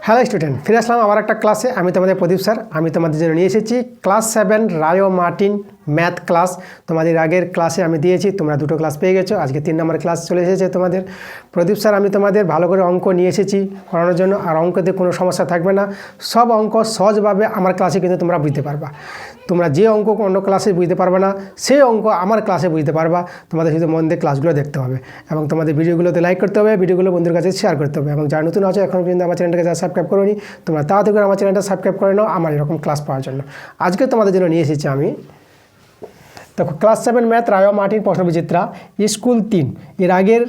Hello student, ফিরে আসলাম আবার একটা ক্লাসে। আমি তোমাদের প্রদীপ স্যার। আমি তোমাদের জন্য নিয়ে এসেছি class 7 Rayo Martin math class. তোমাদের আগের ক্লাসে আমি দিয়েছি, তোমরা দুটো ক্লাস পেয়ে গেছো। আজকে 3 নম্বর ক্লাস চলে এসেছে তোমাদের। প্রদীপ স্যার আমি তোমাদের ভালো করে অঙ্ক নিয়ে এসেছি করানোর জন্য। আর অঙ্কতে কোনো সমস্যা থাকবে না, সব অঙ্ক সহজভাবে আমার ক্লাসে কিন্তু তোমরা বুঝতে পারবা। তোমরা যে অঙ্ক অন্য ক্লাসে বুঝতে পারবে না, সেই অঙ্ক আমার ক্লাসে বুঝতে পারবা। তোমাদের শুধু মন দিয়ে ক্লাসগুলো দেখতে হবে এবং তোমাদের ভিডিওগুলোতে লাইক করতে হবে, ভিডিওগুলো বন্ধুদের কাছে শেয়ার করতে হবে। এবং যারা নতুন আছে এখন পর্যন্ত আমার চ্যানেলটাকে যারা সাবস্ক্রাইব করোনি, তোমরা তাড়াতাড়ি করে আমার চ্যানেলটা সাবস্ক্রাইব করে নাও আমার এরকম ক্লাস পাওয়ার জন্য। আজকে তোমাদের জন্য নিয়ে এসেছি আমি, দেখো ক্লাস 7 ম্যাথ রায়ো মার্টিন প্রশ্নবিচিত্রা স্কুল 3। এর আগের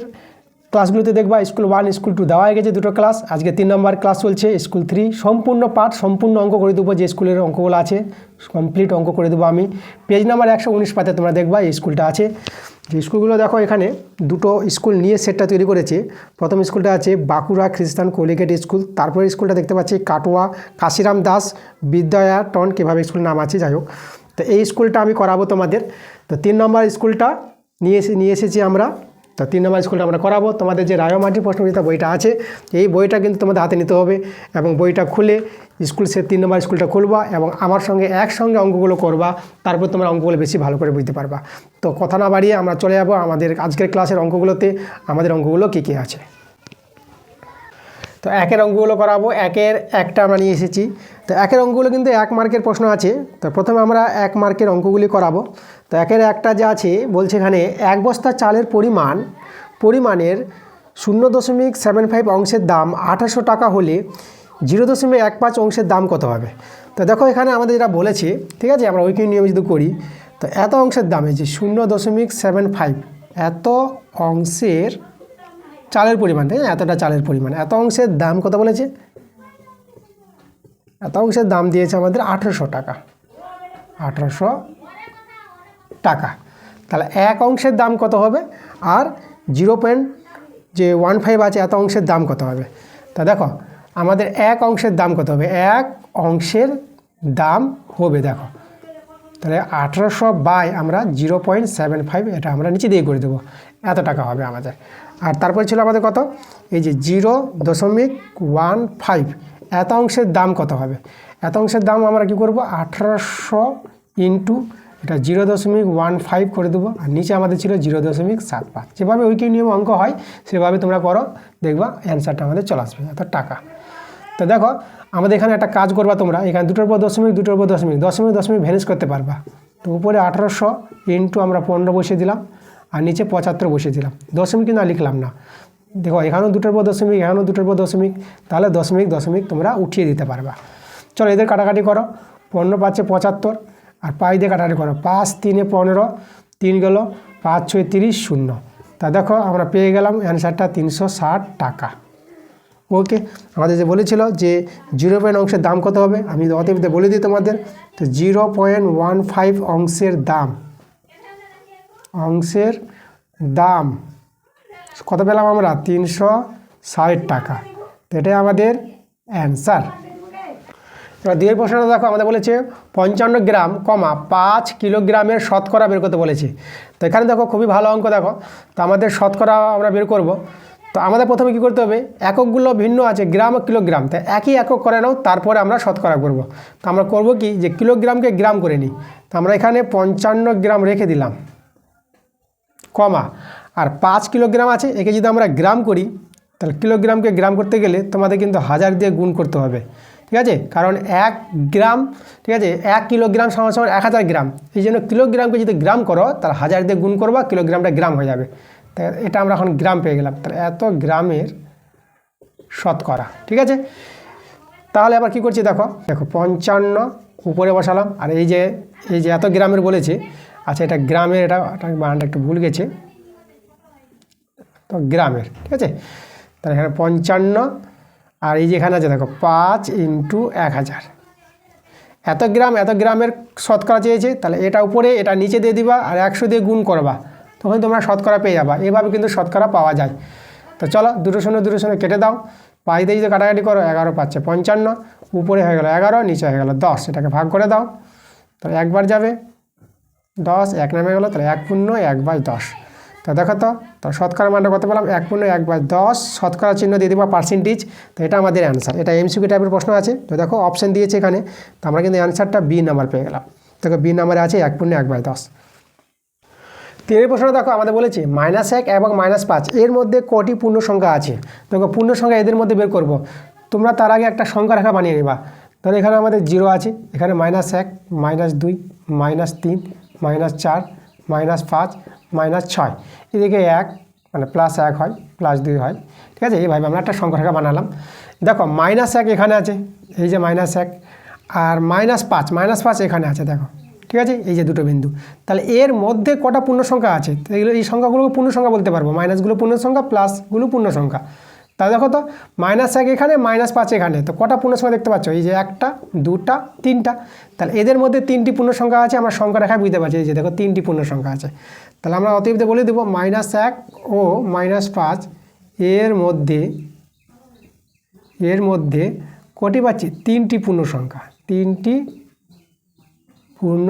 ক্লাসগুলোতে দেখবা স্কুল 1 স্কুল 2 দেওয়া হয়ে গেছে দুটো ক্লাস। আজকে 3 নম্বর ক্লাস চলছে স্কুল 3। সম্পূর্ণ পাঠ সম্পূর্ণ অঙ্ক করে দেবো, যে স্কুলের অঙ্কগুলো আছে কমপ্লিট অঙ্ক করে দেবো আমি। পেজ নাম্বার 119 পাতে তোমরা দেখবা এই স্কুলটা আছে। যে স্কুলগুলো দেখো, এখানে দুটো স্কুল নিয়ে সেটটা তৈরি করেছে। প্রথম স্কুলটা আছে বাঁকুড়া খ্রিস্টান কলিকেট স্কুল। তারপরে স্কুলটা দেখতে পাচ্ছি কাটোয়া কাশিরাম দাস বিদ্যায়তন, কীভাবে স্কুলের নাম আছে, যাই হোক। তো এই স্কুলটা আমি করাবো তোমাদের। তো 3 নম্বর স্কুলটা নিয়ে এসেছি আমরা। তো 3 নম্বর স্কুলটা আমরা করাবো। তোমাদের যে রায়ো মার্টিন প্রশ্নবিচিত্রা বইটা আছে, এই বইটা কিন্তু তোমাদের হাতে নিতে হবে এবং বইটা খুলে স্কুল 3 নম্বর স্কুলটা খুলবা এবং আমার সঙ্গে একসঙ্গে অঙ্কগুলো করবা। তারপর তোমরা অঙ্কগুলো বেশি ভালো করে বুঝতে পারবা। তো কথা না বাড়িয়ে আমরা চলে যাবো আমাদের আজকের ক্লাসের অঙ্কগুলোতে। আমাদের অঙ্কগুলো কী কী আছে, তো একের অঙ্কগুলো করাবো। একের একটা আমরা নিয়ে এসেছি। তো একের অঙ্কগুলো কিন্তু 1 মার্কের প্রশ্ন আছে। তো প্রথমে আমরা 1 মার্কের অঙ্কগুলি করাবো। তো একের একটা যা আছে বলছে এখানে 1 বস্তা চালের পরিমাণের 0.75 অংশের দাম 2800 টাকা হলে 0.15 অংশের দাম কত হবে। তো দেখো এখানে আমাদের যেটা বলেছে, ঠিক আছে, আমরা ওইকিউ নিয়ম যদি করি, তো এত অংশের দামে যে 0.75 এত অংশের চালের পরিমাণ, তাই না, এতটা চালের পরিমাণ, এত অংশের দাম কত বলেছে, এত অংশের দাম দিয়েছে আমাদের 2800 টাকা। 2800 টাকা, তাহলে 1 অংশের দাম কত হবে আর 0.15 আছে এত অংশের দাম কত হবে। তা দেখো আমাদের 1 অংশের দাম কত হবে, 1 অংশের দাম হবে, দেখো তাহলে 1800 বাই আমরা 0.75, এটা আমরা নিচে দিয়ে করে দেবো, এত টাকা হবে আমাদের। আর তারপরে ছিল আমাদের কত, এই যে 0.15 এত অংশের দাম কত হবে। এত অংশের দাম আমরা কি করব, 1800 ইন্টু এটা 0.15 করে দেবো, আর নিচে আমাদের ছিল 0.75। যেভাবে ওইকিউ নিয়ম অঙ্ক হয় সেভাবে তোমরা করো, দেখবা অ্যান্সারটা আমাদের চলে আসবে, এত টাকা। তো দেখো আমাদের এখানে একটা কাজ করবা তোমরা, এখানে দুটোর পর দশমিক, দুটোর পর দশমিক, দশমিক ভ্যানিশ করতে পারবা। তো উপরে 1800 ইন্টু আমরা 15 বসিয়ে দিলাম আর নিচে 75 বসিয়ে দিলাম, দশমিক কিন্তু লিখলাম না। দেখো এখানেও দুটোর পর দশমিক, এখানেও দুটোর পর দশমিক, তাহলে দশমিক তোমরা উঠিয়ে দিতে পারবা। চলো এদের কাটাকাটি করো, 15 পাচ্ছে 75 আর পাই দিয়ে কাটাকাটি করো, 5 3 15, 3 গেল 5 6 30 0। তা দেখো আমরা পেয়ে গেলাম অ্যান্সারটা 360 টাকা। ওকে, আমাদের যে বলেছিল যে 0 অংশের দাম কত হবে, আমি অতএব বলে দিই তোমাদের। তো 0.15 অংশের দাম কত পেলাম আমরা, 360 টাকা। তো এটাই আমাদের অ্যান্সার। এবার দ্বিতীয় প্রশ্নটা দেখো, আমাদের বলেছে 55 গ্রাম, 5 কিলোগ্রামের শতকরা বের করতে বলেছে। তো এখানে দেখো খুবই ভালো অঙ্ক। দেখো তো আমাদের শতকরা আমরা বের করব। তো আমাদের প্রথমে কী করতে হবে, এককগুলো ভিন্ন আছে, গ্রাম ও কিলোগ্রাম, তাই একই একক করে নাও, তারপরে আমরা শতকরা করব। তো আমরা করব কি, যে কিলোগ্রামকে গ্রাম করে নিই। তো আমরা এখানে 55 গ্রাম রেখে দিলাম, কমা, আর 5 কিলোগ্রাম আছে, একে যদি আমরা গ্রাম করি, তাহলে কিলোগ্রামকে গ্রাম করতে গেলে তোমাদের কিন্তু 1000 দিয়ে গুণ করতে হবে, ঠিক আছে, কারণ 1 গ্রাম, ঠিক আছে, 1 কিলোগ্রাম সমান 1000 গ্রাম। এই জন্য কিলোগ্রামকে যদি গ্রাম করো তাহলে 1000 দিয়ে গুণ করবা, কিলোগ্রামটা গ্রাম হয়ে যাবে। তাই এটা আমরা এখন গ্রাম পেয়ে গেলাম, তাহলে এত গ্রামের শতকরা, ঠিক আছে। তাহলে আবার কি করছি, দেখো 55 উপরে বসালাম, আর এই যে এত গ্রামের বলেছে, আচ্ছা এটা গ্রামের, এটা বানানটা একটু ভুল গেছে, তো গ্রামের, ঠিক আছে। তাহলে এখানে 55 আর এই যে এখানে আছে দেখো 5 ইন্টু 1000, এত গ্রামের শতকরা চেয়েছে। তাহলে এটা উপরে এটা নিচে দিয়ে দিবা আর 100 দিয়ে গুণ করবা, তখন তোমরা শতকরা পেয়ে যাবা। এভাবে কিন্তু শতকরা পাওয়া যায়। তো চলো দুটো শূন্য কেটে দাও, পাই দিয়ে যদি কাটাকাটি করো, 11 পাচ্ছে 55, উপরে হয়ে গেল 11, নিচে হয়ে গেল 10, এটাকে ভাগ করে দাও। তাহলে একবার যাবে 10, 1 নেমে গেলো, তাহলে 1 পূর্ণ 1/10। তো দেখো তো তো শতকরা মানটা কত পেলাম 1/10, শতকরা চিহ্ন দিয়ে দেবো পার্সেন্টেজ। তো এটা আমাদের অ্যান্সার। এটা এমসিকিউ টাইপের প্রশ্ন আছে। তো দেখো অপশান দিয়েছে এখানে, তো আমরা কিন্তু অ্যান্সারটা বি নাম্বার পেয়ে গেলাম। দেখো বি নাম্বারে আছে 1/10। 3 প্রশ্ন দেখো আমাদের বলেছে -1 এবং -5 এর মধ্যে কটি পূর্ণ সংখ্যা আছে। দেখো পূর্ণ সংখ্যা এদের মধ্যে বের করব। তোমরা তার আগে একটা সংখ্যা রেখা বানিয়ে নেবা। তাহলে এখানে আমাদের 0 আছে, এখানে -1, -2, -3, -4, -5, -6, এদিকে 1 মানে +1 হয়, +2 হয়। ঠিক আছে, এইভাবে আমরা একটা সংখ্যা রেখা বানালাম। দেখো -1 এখানে আছে, এই যে -1, আর -5 এখানে আছে দেখো। ঠিক আছে, এই যে দুটো বিন্দু। তাহলে এর মধ্যে কটা পূর্ণ সংখ্যা আছে, তো এগুলো এই সংখ্যাগুলো পূর্ণ সংখ্যা বলতে পারবো। মাইনাসগুলো পূর্ণ সংখ্যা, প্লাসগুলো পূর্ণ সংখ্যা। তাহলে দেখো তো -1 এখানে, -5 এখানে, তো কটা পূর্ণ সংখ্যা দেখতে পাচ্ছ? এই যে 1টা, 2টা, 3টা। তাহলে এদের মধ্যে 3টি পূর্ণ সংখ্যা আছে। আমরা সংখ্যা রেখায় বুঝতে পারছি, এই যে দেখো 3টি পূর্ণ সংখ্যা আছে। তাহলে আমরা অতএব বলে দেবো -1 ও -5 এর মধ্যে কটি পাচ্ছি? 3টি পূর্ণ সংখ্যা, 3টি পূর্ণ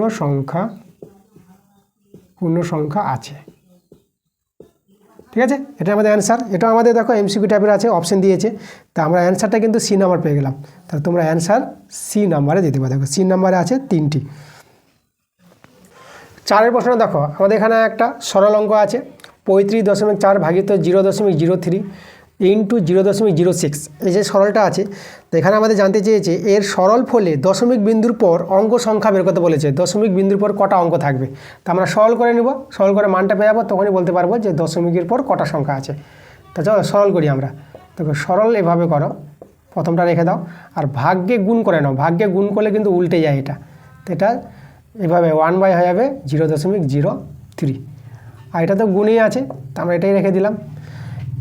সংখ্যা আছে। ঠিক আছে, এটা আমাদের অ্যান্সার। এটা আমাদের দেখো এমসিকিউ টাইপের আছে, অপশন দিয়েছে। তা আমরা অ্যান্সারটা কিন্তু সি নাম্বার পেয়ে গেলাম। তাহলে তোমরা অ্যান্সার সি নাম্বারে দিতে পারো। দেখো সি নাম্বারে আছে 3টি। 4 প্রশ্ন দেখো আমাদের এখানে একটা সরল অঙ্ক আছে 35.4 ভাগিত 0.03 ইন্টু 0.06। এই যে সরলটা আছে, তো এখানে আমাদের জানতে চেয়েছে এর সরল ফলে দশমিক বিন্দুর পর অঙ্ক সংখ্যা বের করতে বলেছে। দশমিক বিন্দুর পর কটা অঙ্ক থাকবে, তো আমরা সরল করে নিব। সরল করে মানটা পেয়ে যাবো, তখনই বলতে পারবো যে দশমিকের পর কটা সংখ্যা আছে। তা চলো সরল করি আমরা। দেখো সরল এভাবে করো, প্রথমটা রেখে দাও আর ভাগ্যে গুণ করে নাও। ভাগ্যে গুণ করলে কিন্তু উল্টে যায় এটা। তো এটা এভাবে 1/, হয়ে যাবে 0.03। আর এটা তো গুণই আছে, তো আমরা এটাই রেখে দিলাম।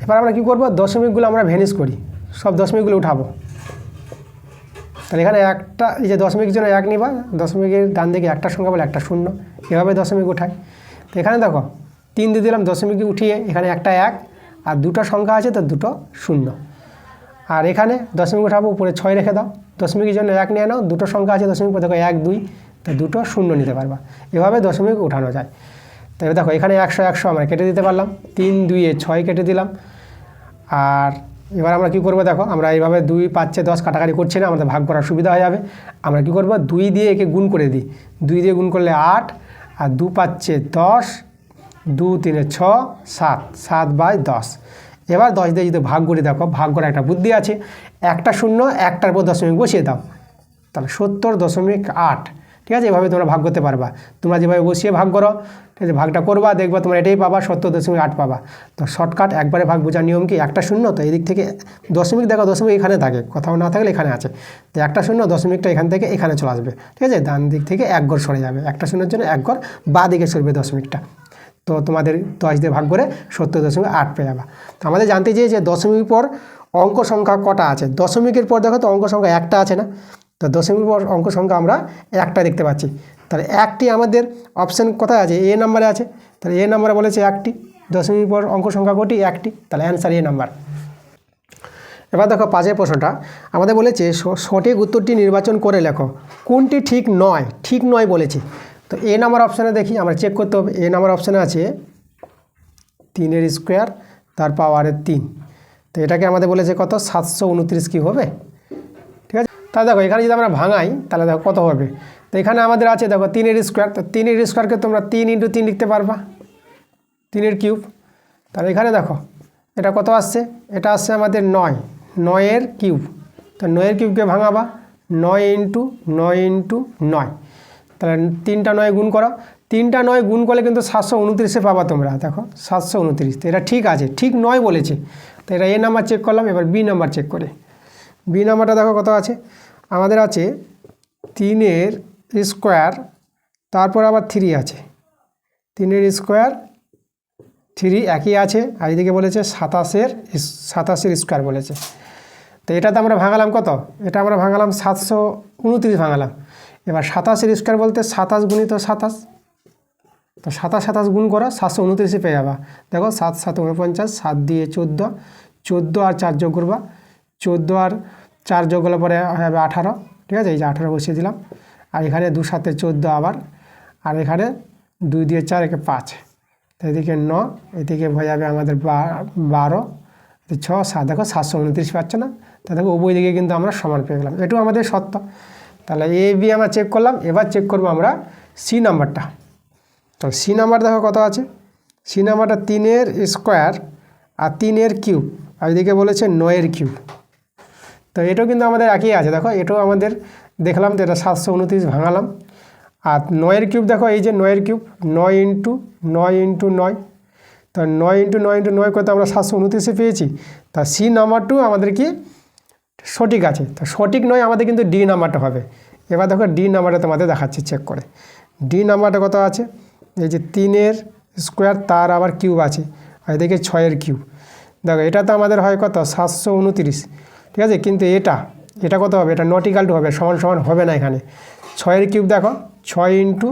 এবার আমরা কী করবো, দশমিকগুলো আমরা ভ্যানিশ করি, সব দশমিকগুলো উঠাবো। তাহলে এখানে একটা, এই যে দশমিকের জন্য 1 নিবা, দশমিকের ডান দিকে একটা সংখ্যা বলে একটা 0, এভাবে দশমিক উঠাই। তো এখানে দেখো 3 দিয়ে দিলাম, দশমিকে উঠিয়ে এখানে একটা 1 আর দুটো সংখ্যা আছে, তো দুটো 0। আর এখানে দশমিক উঠাবো, উপরে 6 রেখে দাও, দশমিকের জন্য 1 নিয়ে নাও, দুটো সংখ্যা আছে দশমিক, দেখো 1, 2, তো দুটো 0 নিতে পারবা। এভাবে দশমিক উঠানো যায়। তবে দেখো এখানে 100 আমরা কেটে দিতে পারলাম, 3 2 6 কেটে দিলাম। আর এবার আমরা কী করবো, দেখো আমরা এইভাবে 2 5 10 কাটাকাটি করছি না, আমাদের ভাগ করার সুবিধা হয়ে যাবে। আমরা কী করবো, 2 দিয়ে একে গুণ করে দিই। 2 দিয়ে গুণ করলে 8, আর 2 5 10, 2 3 6, 7, 7/10। এবার 10 দিয়ে যদি ভাগ করি, দেখো ভাগ করার একটা বুদ্ধি আছে, একটা 0 একটার পর দশমিক বসিয়ে দাও, তাহলে 70.8। ঠিক আছে, এভাবে তোমরা ভাগ করতে পারবা। তোমরা যেভাবে বসিয়ে ভাগ করো, ঠিক আছে, ভাগটা করবা, দেখবা তোমরা এটাই পাবা, 70.8 পাবা। তো শর্টকাট একবারে ভাগ বোঝার নিয়ম কি, একটা 0, তো এই দিক থেকে দশমিক, দেখো দশমিক এখানে থাকে, কোথাও না থাকলে এখানে আছে। তো একটা 0, দশমিকটা এখান থেকে এখানে চলে আসবে। ঠিক আছে, ডান দিক থেকে 1 ঘর সরে যাবে, একটা 0-এর জন্য 1 ঘর বাঁ দিকে সরবে দশমিকটা। তো তোমাদের 10 দিয়ে ভাগ করে 70.8 পেয়ে যাবা। তো আমাদের জানতে চেয়ে যে দশমিক পর অঙ্ক সংখ্যা কটা আছে। দশমিকের পর দেখো তো অঙ্ক সংখ্যা একটা আছে না, তো দশমিক পর অঙ্ক সংখ্যা আমরা একটা দেখতে পাচ্ছি। তাহলে একটি আমাদের অপশান কোথায় আছে, এ নাম্বারে আছে। তাহলে এ নাম্বারে বলেছে একটি, দশমিক পর অঙ্ক সংখ্যা কোটি, একটি, তাহলে অ্যান্সার এ নাম্বার। এবার দেখো 5 প্রশ্নটা আমাদের বলেছে সঠিক উত্তরটি নির্বাচন করে লেখো, কোনটি ঠিক নয়। ঠিক নয় বলেছে, তো এ নাম্বার অপশানে দেখি, আমরা চেক করতে হবে। এ নাম্বার অপশানে আছে 3 স্কোয়ার তার পাওয়ারের 3, তো এটাকে আমাদের বলেছে কত, 729 কি হবে। ঠিক আছে, তাহলে দেখো এখানে যদি আমরা ভাঙাই, তাহলে দেখো কত হবে। তো এখানে আমাদের আছে দেখো 3 স্কোয়ার, তো 3 স্কোয়ারকে তোমরা 3 × 3 লিখতে পারবা, 3 কিউব। তাহলে এখানে দেখো এটা কত আসছে, এটা আসছে আমাদের 9, 9 কিউব। তো 9 কিউবকে ভাঙাবা, 9 × 9 × 9, তাহলে 3টা 9 গুণ করো, 3টা 9 গুণ করলে কিন্তু 729 পাবা তোমরা। দেখো 729, তো এটা ঠিক আছে, ঠিক নয় বলেছে। তো এটা এ নাম্বার চেক করলাম। এবার বি নাম্বার চেক করে, বি নাম্বারটা দেখো কত আছে, আমাদের আছে 3 স্কোয়ার তারপর আবার 3 আছে, 3 স্কোয়ার 3 একই আছে, আর এদিকে বলেছে 27 স্কোয়ার বলেছে। তো এটাতে আমরা ভাঙালাম কত, এটা আমরা ভাঙালাম 729 ভাঙালাম। এবার 27 স্কোয়ার বলতে 27 গুণিত 27, তো 27 গুণ করো, 729 পেয়ে যাবা। দেখো 7 7 49, 7 দিয়ে 14, 14 আর 4 যোগ করবা, 14 আর 4 যোগ করলে পরে হবে 18। ঠিক আছে, এই যে 18 বসিয়ে দিলাম। আর এখানে 2 7 14 আবার, আর এখানে 2 দিয়ে 4 একে 5, তো এদিকে 9, এদিকে হয়ে যাবে আমাদের 12, 6, 7, দেখো 729 পাচ্ছে না। তা দেখো উভয় দিকে কিন্তু আমরা সমান পেয়ে গেলাম, এটাও আমাদের সত্য। তাহলে এ বি আমরা চেক করলাম, এবার চেক করবো আমরা সি নাম্বারটা। তো সি নাম্বার দেখো কত আছে, সি নাম্বারটা 3 স্কোয়ার আর 3 কিউব, আর এদিকে বলেছে 9 কিউব। তো এটাও কিন্তু আমাদের একই আছে, দেখো এটাও আমাদের দেখলাম তো এটা 729 ভাঙালাম। আর 9 কিউব দেখো, এই যে 9 কিউব 9 ইন্টু 9, তো 9 ইন্টু 9 কত আমরা 729 পেয়েছি। তা সি নাম্বারটাও আমাদের কি সঠিক আছে। তো সঠিক নয়, আমাদের কিন্তু ডি নাম্বারটা হবে। এবার দেখো ডি নাম্বারটা তোমাদের দেখাচ্ছি চেক করে। ডি নাম্বারটা কত আছে, এই যে 3 স্কোয়ার তার আবার কিউব আছে, আর এদিকে 6 কিউব। দেখো এটা তো আমাদের হয় কত 729, ঠিক আছে। কিন্তু এটা কত হবে, এটা নট ইকুয়াল টু হবে, সমান সমান হবে না এখানে। 6 কিউব দেখো 6 ইন্টু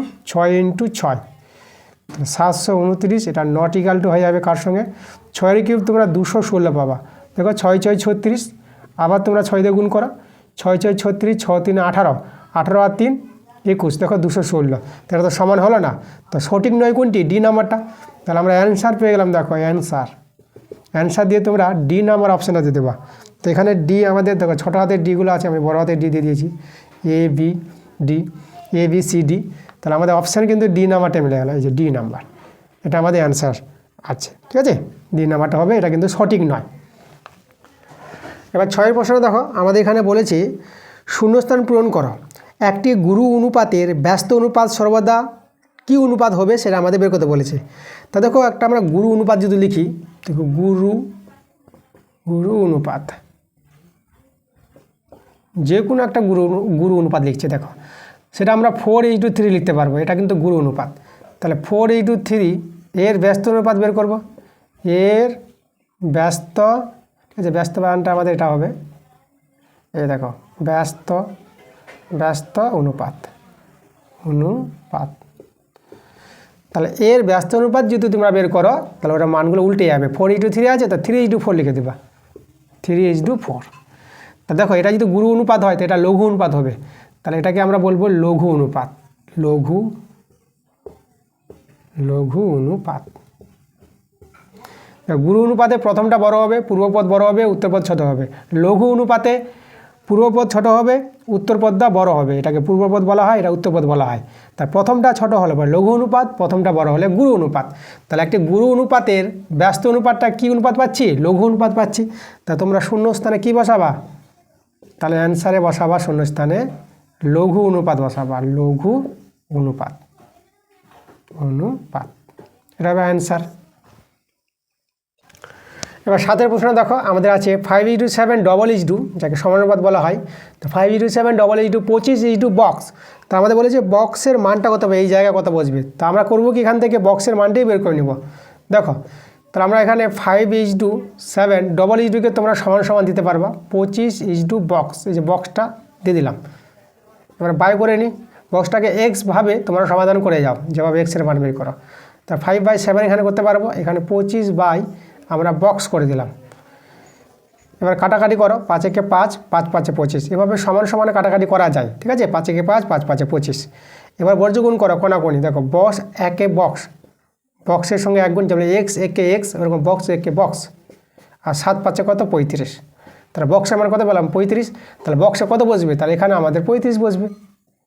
6, 729, এটা নট ইকুয়াল টু হয়ে যাবে কার সঙ্গে, 6 কিউব তোমরা 216 পাবা। দেখো 6 6 36, আবার তোমরা 6 দিয়ে গুণ করো, 6 6 36, 6 3 18, 18 আর 3 21, দেখো 216। এটা তো সমান হলো না। তো সঠিক নয় কোনটি, ডি নাম্বারটা। তাহলে আমরা অ্যান্সার পেয়ে গেলাম, দেখো অ্যান্সার দিয়ে তোমরা ডি নাম্বার অপশানটা দিয়ে দেবা। তো এখানে ডি আমাদের দেখো ছোটো হাতের ডিগুলো আছে, আমি বড় হাতের ডি দিয়ে দিয়েছি, এ বি সি ডি। তাহলে আমাদের অপশান কিন্তু ডি নাম্বারটা মিলে গেল, এই যে ডি নাম্বার, এটা আমাদের অ্যান্সার আছে, ঠিক আছে। ডি নাম্বারটা হবে, এটা কিন্তু সঠিক নয়। এবার 6 প্রশ্ন দেখো, আমাদের এখানে বলেছে শূন্যস্থান পূরণ করো, একটি গুরু অনুপাতের ব্যস্ত অনুপাত সর্বদা কি অনুপাত হবে সেটা আমাদের বের করতে বলেছে। তা দেখো একটা আমরা গুরু অনুপাত যদি লিখি, দেখো গুরু অনুপাত, যে কোনো একটা গুরু অনুপাত লিখছে, দেখো সেটা আমরা 4:3 লিখতে পারবো, এটা কিন্তু গুরু অনুপাত। তাহলে 4:3 এর ব্যস্ত অনুপাত বের করব, এর ব্যস্ত, ঠিক আছে, ব্যস্ত বানানটা আমাদের এটা হবে, এই দেখো ব্যস্ত অনুপাত। তাহলে এর ব্যস্ত অনুপাত যদি তোমরা বের করো, তাহলে ওটা মানগুলো উল্টে যাবে। 4:3 আছে, তো 3:4 লিখে দেবা, 3:4। তা দেখো এটা যদি গুরু অনুপাত হয় তো এটা লঘু অনুপাত হবে, তাহলে এটাকে আমরা বলবো লঘু অনুপাত। গুরু অনুপাতে প্রথমটা বড় হবে, পূর্বপদ বড় হবে, উত্তরপদ ছোট হবে। লঘু অনুপাতে পূর্বপদ ছোট হবে, উত্তরপদটা বড় হবে, এটাকে পূর্বপদ বলা হয়, এটা উত্তরপদ বলা হয়। তার প্রথমটা ছোট হলে লঘু অনুপাত, প্রথমটা বড় হলে গুরু অনুপাত। তাহলে একটি গুরু অনুপাতের ব্যস্ত অনুপাতটা কি অনুপাত পাচ্ছি, লঘু অনুপাত পাচ্ছি। তা তোমরা শূন্যস্থানে কি বসাবা, তাহলে অ্যান্সারে বসাবা শূন্যস্থানে লঘু অনুপাত বসাবা, লঘু অনুপাত, এটা হবে অ্যান্সার। এবার 7 প্রশ্ন দেখো, আমাদের আছে 5:7 যাকে সমানুপাত বলা হয়। তো 5:7 25 বক্স। তো আমাদের বলেছে বক্সের মানটা কত হবে, এই জায়গায় কত বসবে। তো আমরা করবো কি, এখান থেকে বক্সের মানটাই বের করে নেব। দেখো তাহলে আমরা এখানে 5:7 কে তোমরা সমান দিতে পারবা 25 বক্স, এই যে বক্সটা দিয়ে দিলাম। এবার বাই করে নিই, বক্সটাকে এক্স ভাবে তোমরা সমাধান করে যাও, যেভাবে এক্সের মান বের করো। তা 5/7 এখানে করতে পারবো, এখানে 25 আমরা বক্স করে দিলাম। এবার কাটাকাটি করো, 5 একে 5, 5 5 25, এভাবে সমানে কাটাকাটি করা যায়, ঠিক আছে। 5 একে 5, 5 5 25। এবার বর্জগুণ করো কোনাকুনি, দেখো বক্স একে বক্সের সঙ্গে 1 গুণ, যেমন এক্স একে এক্স, ওরকম বক্স একে বক্স। আর 7 5 কত 35, তাহলে বক্সে আমরা কত পেলাম 35। তাহলে বক্সে কত বসবে, তাহলে এখানে আমাদের 35 বসবে।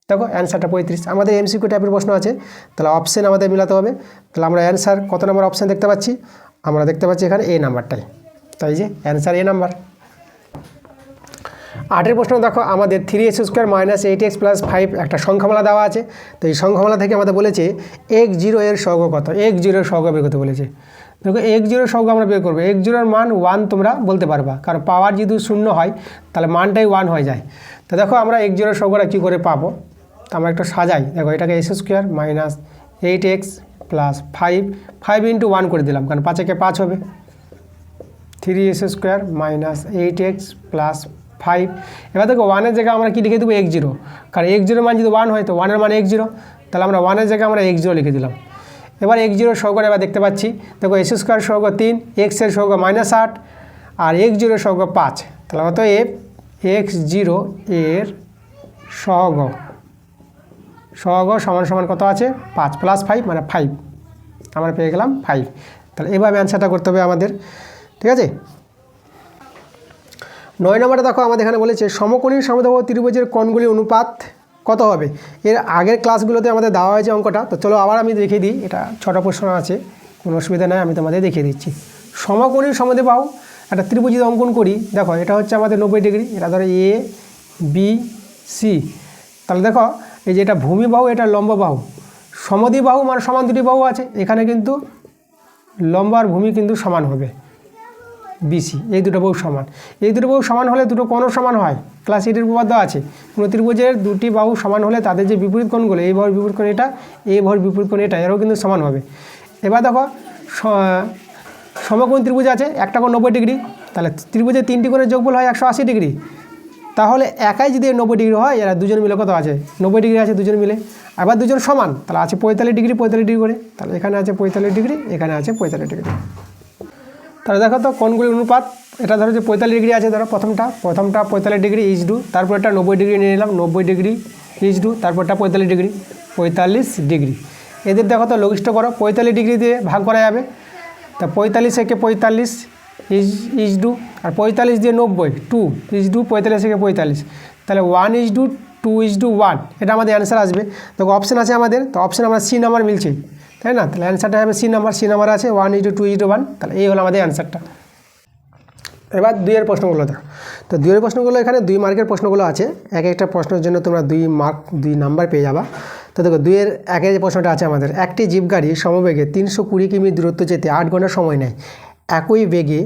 দেখো অ্যান্সারটা 35। আমাদের এমসিকিউ টাইপের প্রশ্ন আছে, তাহলে অপশান আমাদের মিলাতে হবে। তাহলে আমরা অ্যান্সার কত নম্বর অপশান দেখতে পাচ্ছি, আমরা দেখতে পাচ্ছি এখানে এ নাম্বারটাই। তাই যে অ্যান্সার এ নাম্বার। 8 প্রশ্ন দেখো, আমাদের 3x² - 8x + 5 একটা সংখ্যামালা দেওয়া আছে। তো এই সংখ্যামালা থেকে আমাদের বলেছে x0 এর সহগ কত, x0 এর সহগ বের করতে বলেছে। দেখো x0 এর সহগ আমরা বের করবো, x0 এর মান 1 তোমরা বলতে পারবা, কারণ পাওয়ার যদি 0 হয় তাহলে মানটাই 1 হয়ে যায়। তো দেখো আমরা x0 এর সহগটা কী করে পাবো, তো আমরা একটু সাজাই। দেখো এটাকে s² - 8x + 5 × 1 করে দিলাম, কারণ 5 একে 5 হবে। 3s² - 8x + 5। এবার দেখো 1-এর জায়গায় আমরা কি লিখে দেবো, x0, কারণ x0 মান যদি 1 হয় তো 1-এর মান x0, তাহলে আমরা 1-এর জায়গায় আমরা x0 লিখে দিলাম। এবার x0 সহগ এবার দেখতে পাচ্ছি, দেখো s² সহগ 3, x এর সহগ -8 আর x0 এর সহগ 5। তাহলে অতএব x0 এর সহগ সমান কত আছে, 5 + 5 মানে 5। আমরা পেয়ে গেলাম 5। তাহলে এভাবে অ্যান্সারটা করতে হবে আমাদের, ঠিক আছে। 9 নম্বরে দেখো আমাদের এখানে বলেছে সমকোণী সমদ্বিবাহু ত্রিভুজের কোণগুলির অনুপাত কত হবে। এর আগের ক্লাসগুলোতে আমাদের দেওয়া হয়েছে অঙ্কটা, তো চলো আবার আমি দেখিয়ে দিই। এটা 6টা প্রশ্ন আছে, কোনো অসুবিধা নেই, আমি তোমাদের দেখিয়ে দিচ্ছি। সমকোণী সমদ্বিবাহু একটা ত্রিভুজ যদি অঙ্কন করি, দেখো এটা হচ্ছে আমাদের 90 ডিগ্রি, এটা ধরো এ বি সি। তাহলে দেখো এই যে এটা ভূমি বাহু, এটা লম্ব বাহু। সমদ্বিবাহু মানে সমান দুটি বাহু আছে, এখানে কিন্তু লম্ব আর ভূমি কিন্তু সমান হবে, বিসি, এই দুটো বাহু সমান। এই দুটো বাহু সমান হলে দুটো কোণও সমান হয়, ক্লাস 8-এর উপপাদ্য আছে। কোনো ত্রিভুজের দুটি বাহু সমান হলে তাদের যে বিপরীত কোণগুলো, এই বাহুর বিপরীত কোণ এটা, এই বাহুর বিপরীত কোণ এটা, এরাও কিন্তু সমান হবে। এবার দেখো সমকোণ ত্রিভুজ আছে, একটা কোণ 90 ডিগ্রি, তাহলে ত্রিভুজের 3টি কোণের যোগফল হয় 180 ডিগ্রি। তাহলে একাই যদি 90 ডিগ্রি হয়, এরা দুজন মিলে কত আছে, 90 ডিগ্রি আছে দুজন মিলে। আবার দুজন সমান, তাহলে আছে 45 ডিগ্রি 45 ডিগ্রি করে, তাহলে এখানে আছে 45 ডিগ্রি, এখানে আছে 45 ডিগ্রি। তাহলে দেখো তো কোণগুলির অনুপাত, এটা ধরো যে 45 ডিগ্রি আছে, ধরো প্রথমটা 45 ডিগ্রি ইজডু, তারপর এটা 90 ডিগ্রি নিয়ে নিলাম, 90 ডিগ্রি ইজডু, তারপরটা 45 ডিগ্রি 45 ডিগ্রি। এদের দেখো তো লঘিষ্ঠ করো, 45 ডিগ্রি দিয়ে ভাগ করা যাবে, তা 45 একে 45 ইজডু, আর 45 দিয়ে 90 2 ইজডু, 45 একে 45, তাহলে 1 ইজডু 2 ইজডু 1, এটা আমাদের অ্যান্সার আসবে। দেখো অপশান আছে আমাদের, তো অপশান আমরা সি নাম্বার মিলছে, তাই না। তাহলে অ্যান্সারটা হবে সি নাম্বার আছে 1 ইজডু 2 ইজডু 1, তাহলে এই হলো আমাদের অ্যান্সারটা। এবার 2-এর প্রশ্নগুলো দেখো, তো 2-এর প্রশ্নগুলো এখানে 2 মার্কের প্রশ্নগুলো আছে, এক একটা প্রশ্নের জন্য তোমরা 2 মার্ক 2 নাম্বার পেয়ে যাবা। তো দেখো 2-এর একের যে প্রশ্নটা আছে আমাদের, একটি জিপগাড়ি সমবেগে 320 কিমি দূরত্ব যেতে 8 ঘন্টা সময় নেয়, একই বেগে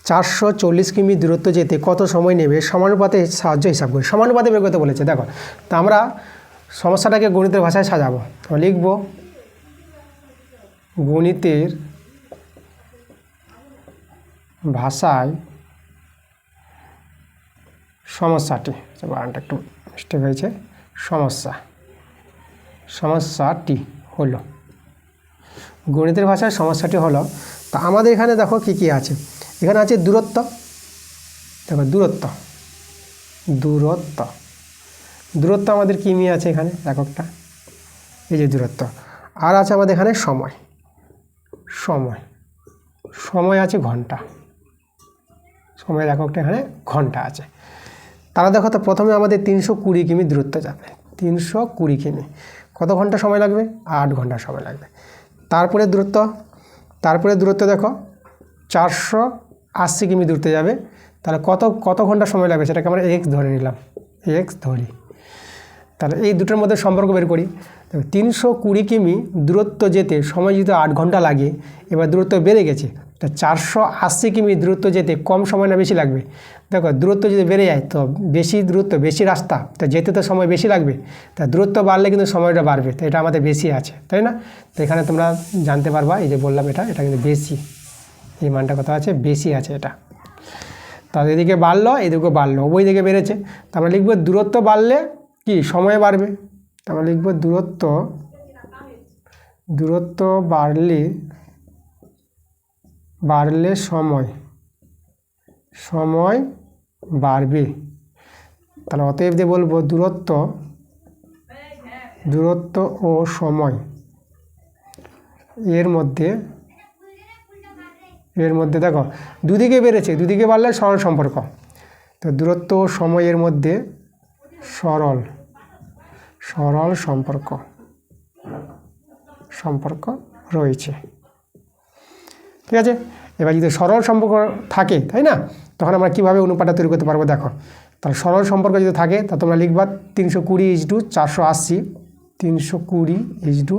440 কিমি দূরত্ব যেতে কত সময় নেবে, সমানুপাতে সাহায্য হিসাব করি। সমানুপাতে বের করতে বলেছে। দেখো তো আমরা সমস্যাটাকে গণিতের ভাষায় সাজাবো, তো লিখব গণিতের ভাষায় সমস্যাটি, বানানটা একটু মিস্টেক হয়েছে, সমস্যাটি হলো, গণিতের ভাষায় সমস্যাটি হলো। তা আমাদের এখানে দেখো কি কি আছে, এখানে আছে দূরত্ব, দেখো দূরত্ব আমাদের কিমি আছে এখানে এককটা, এই যে দূরত্ব। আর আছে আমাদের এখানে সময় আছে ঘন্টা, সময়ের এককটা এখানে ঘন্টা আছে। তারা দেখো তো প্রথমে আমাদের 320 কিমি দূরত্ব যাবে, 320 কিমি, কত ঘন্টা সময় লাগবে, 8 ঘন্টা সময় লাগবে। তারপরে দূরত্ব দেখো 480 কিমি দূরত্বে যাবে, তাহলে কত ঘন্টা সময় লাগবে, সেটাকে আমরা এক্স ধরে নিলাম, ধরি। তাহলে এই দুটোর মধ্যে সম্পর্ক বের করি। 320 কিমি দূরত্ব যেতে সময় যদি 8 ঘন্টা লাগে, এবার দূরত্ব বেড়ে গেছে, তা 480 কিমি দূরত্ব যেতে কম সময় না বেশি লাগবে। দেখো দূরত্ব যদি বেড়ে যায়, তো বেশি দূরত্ব বেশি রাস্তা, তা যেতে তো সময় বেশি লাগবে, তা দূরত্ব বাড়লে কিন্তু সময়টা বাড়বে, তো এটা আমাদের বেশি আছে, তাই না। তো এখানে তোমরা জানতে পারবা, এই যে বললাম এটা কিন্তু বেশি, এই মানটা কত আছে, বেশি আছে এটা। তাহলে এদিকে বাড়লো, এদিকে বাড়লো, উভয় দিকে বেড়েছে। তো আমরা লিখবো দূরত্ব বাড়লে কি সময় বাড়বে, তো আমরা লিখবো দূরত্ব বাড়লে সময় বাড়বে। তাহলে অতএব দিয়ে বলবো দূরত্ব ও সময় এর মধ্যে দেখো দুদিকে বেড়েছে, দুদিকে বাড়লে সরল সম্পর্ক, তো দূরত্ব ও সময়ের মধ্যে সরল সম্পর্ক রয়েছে, ঠিক আছে। এবার যদি সরল সম্পর্ক থাকে, তাই না, তখন আমরা কীভাবে অনুপাতটা তৈরি করতে পারবো। দেখো তাহলে সরল সম্পর্ক যদি থাকে, তা তোমরা লিখবা 320 ইজডু 480, 320 ইজডু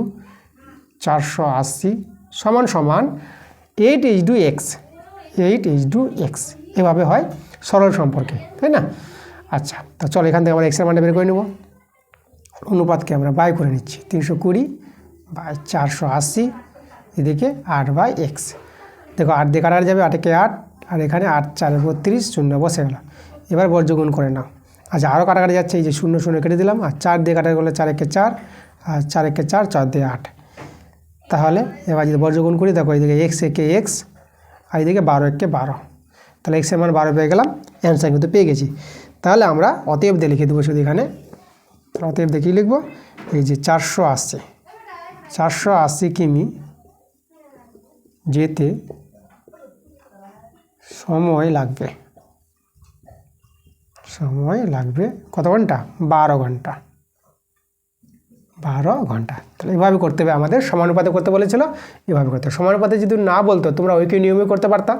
480 সমান 8 ইজডু এক্স, এভাবে হয় সরল সম্পর্কে, তাই না। আচ্ছা, তো চলো এখান থেকে আমরা এক্সের মানটা বের করে নেব। অনুপাতকে আমরা বাই করে নিচ্ছি, 320 বাই 480, এদিকে 8/x। দেখো 8 দিয়ে কাটা যাবে, 8 × 8, আর এখানে 8 × 4 = 32, 0 বসে গেল। এবার বর্গগুণ করে নাও। আচ্ছা আরও কাটাকাটি যাচ্ছে, এই যে 0 কেটে দিলাম, আর 4 দিয়ে কাটা গেলে 4 × 4, আর 4 × 4, 4 দিয়ে 8। তাহলে এবার যদি বর্গগুণ করি, দেখো এইদিকে x একে x, আর এইদিকে 12 একে 12, তাহলে x এর মান 12 পেয়ে গেলাম, অ্যান্সার কিন্তু পেয়ে গেছি। তাহলে আমরা অতএব দিয়ে লিখে দেবো শুধু এখানে, অতএব দেখি লিখবো, এই যে 480 কিমি যেতে সময় লাগবে কত ঘন্টা? 12 ঘন্টা। 12 ঘন্টা। তাহলে এভাবে করতে হবে, আমাদের সমানুপাতে করতে বলেছিল, এভাবে করতে হবে। সমানুপাতে যদি না বলতো তোমরা ঐকিক নিয়মে করতে পারতা।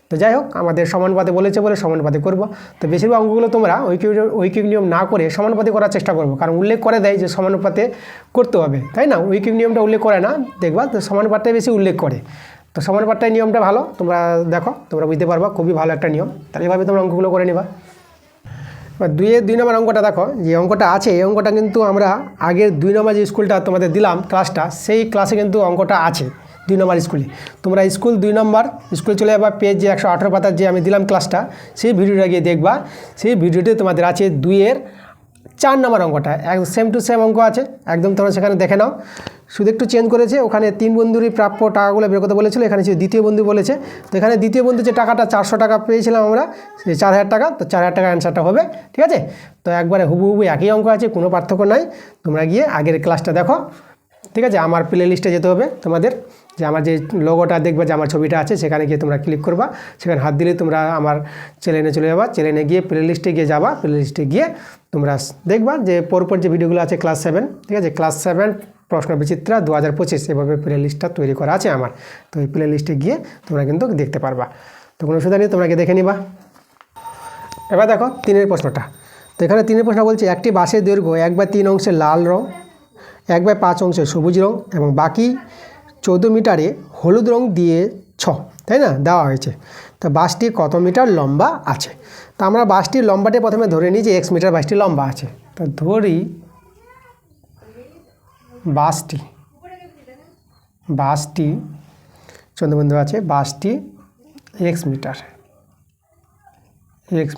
তো যাই হোক, আমাদের সমানুপাতে বলেছে বলে সমানুপাতে করব। তো বেশিরভাগ অঙ্কগুলো তোমরা ঐকিক নিয়ম না করে সমানুপাতে করার চেষ্টা করবো, কারণ উল্লেখ করে দেয় যে সমানুপাতে করতে হবে, তাই না? ঐকিক নিয়মটা উল্লেখ করে না, দেখবা তো সমানুপাতটাই বেশি উল্লেখ করে। তো সমানুপাতটাই নিয়মটা ভালো, তোমরা দেখো, তোমরা বুঝতে পারবা, খুবই ভালো একটা নিয়ম। তাহলে এভাবে তোমরা অঙ্কগুলো করে নিবা। এবার 2 নম্বর অঙ্কটা দেখো, যে অঙ্কটা আছে এই অঙ্কটা কিন্তু আমরা আগের 2 নম্বর যে স্কুলটা তোমাদের দিলাম ক্লাসটা, সেই ক্লাসে কিন্তু অঙ্কটা আছে 2 নম্বর স্কুলে। তোমরা স্কুল 2 নম্বর স্কুলে চলে যাবা, পেজ যে 118 পাতার যে আমি দিলাম ক্লাসটা, সেই ভিডিওটা গিয়ে দেখবা। সেই ভিডিওতে তোমাদের আছে 2-এর 4 নম্বর অঙ্কটা, সেম টু সেম অঙ্ক আছে একদম, তোমরা সেখানে দেখে নাও। শুধু একটু চেঞ্জ করেছে, ওখানে 3 বন্ধুরই প্রাপ্য টাকাগুলো বের করতে বলেছিল, এখানে ছিল দ্বিতীয় বন্ধু বলেছে। তো এখানে দ্বিতীয় বন্ধু যে টাকাটা 400 টাকা পেয়েছিলাম আমরা, সেই 4000 টাকা, তো 4000 টাকা অ্যান্সারটা হবে, ঠিক আছে? তো একবারে হুবহু একই অঙ্ক আছে, কোনো পার্থক্য নাই। তোমরা গিয়ে আগের ক্লাসটা দেখো, ঠিক আছে? আমার প্লে লিস্টে যেতে হবে তোমাদের, যে আমার যে লোগোটা দেখবে, যে আমার ছবিটা আছে, সেখানে গিয়ে তোমরা ক্লিক করবা, সেখানে হাত দিলে তোমরা আমার চ্যানেলে চলে যাবা। চ্যানেলে গিয়ে প্লে লিস্টে গিয়ে যাবা, প্লে লিস্টে গিয়ে তোমরা দেখবা যে পরপর যে ভিডিওগুলো আছে ক্লাস 7, ঠিক আছে? ক্লাস 7 প্রশ্ন বিচিত্রা 2025 এভাবে প্লে লিস্টটা তৈরি করা আছে আমার। তো এই প্লে লিস্টে গিয়ে তোমরা কিন্তু দেখতে পারবা, তো কোনো অসুবিধা নেই, তোমরা গিয়ে দেখে নিবা। এবার দেখো 3-এর প্রশ্নটা। তো এখানে 3-এর প্রশ্ন বলছে, একটি বাসের দৈর্ঘ্য 1/3 অংশে লাল রং, 1/5 অংশে সবুজ রং এবং বাকি 14 মিটারে হলুদ রং দিয়ে 6, তাই না, দেওয়া হয়েছে। তো বাসটি কত মিটার লম্বা আছে? তো আমরা বাসটির লম্বাটি প্রথমে ধরে নিই যে x মিটার বাসটি লম্বা আছে। তো ধরি বাসটি 14 বিন্দু আছে, বাসটি x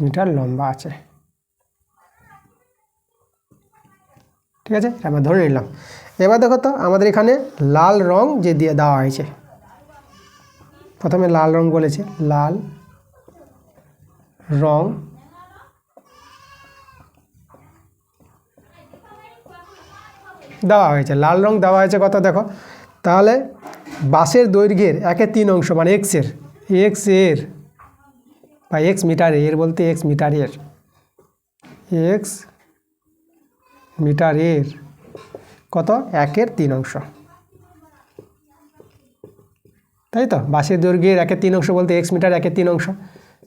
মিটার লম্বা আছে, ঠিক আছে? আমরা ধরে নিলাম। এবার দেখো তো আমাদের এখানে লাল রং যে দিয়ে দেওয়া হয়েছে, প্রথমে লাল রং বলেছে, লাল রং দেওয়া হয়েছে, লাল রং দেওয়া হয়েছে কত দেখো। তাহলে বাসের দৈর্ঘ্যের 1/3 অংশ মানে x এর বা x মিটারে, এর বলতে x মিটারের কত 1/3 অংশ, তাই তো? বাসের দৈর্ঘ্যের 1/3 অংশ বলতে x মিটার 1/3 অংশ।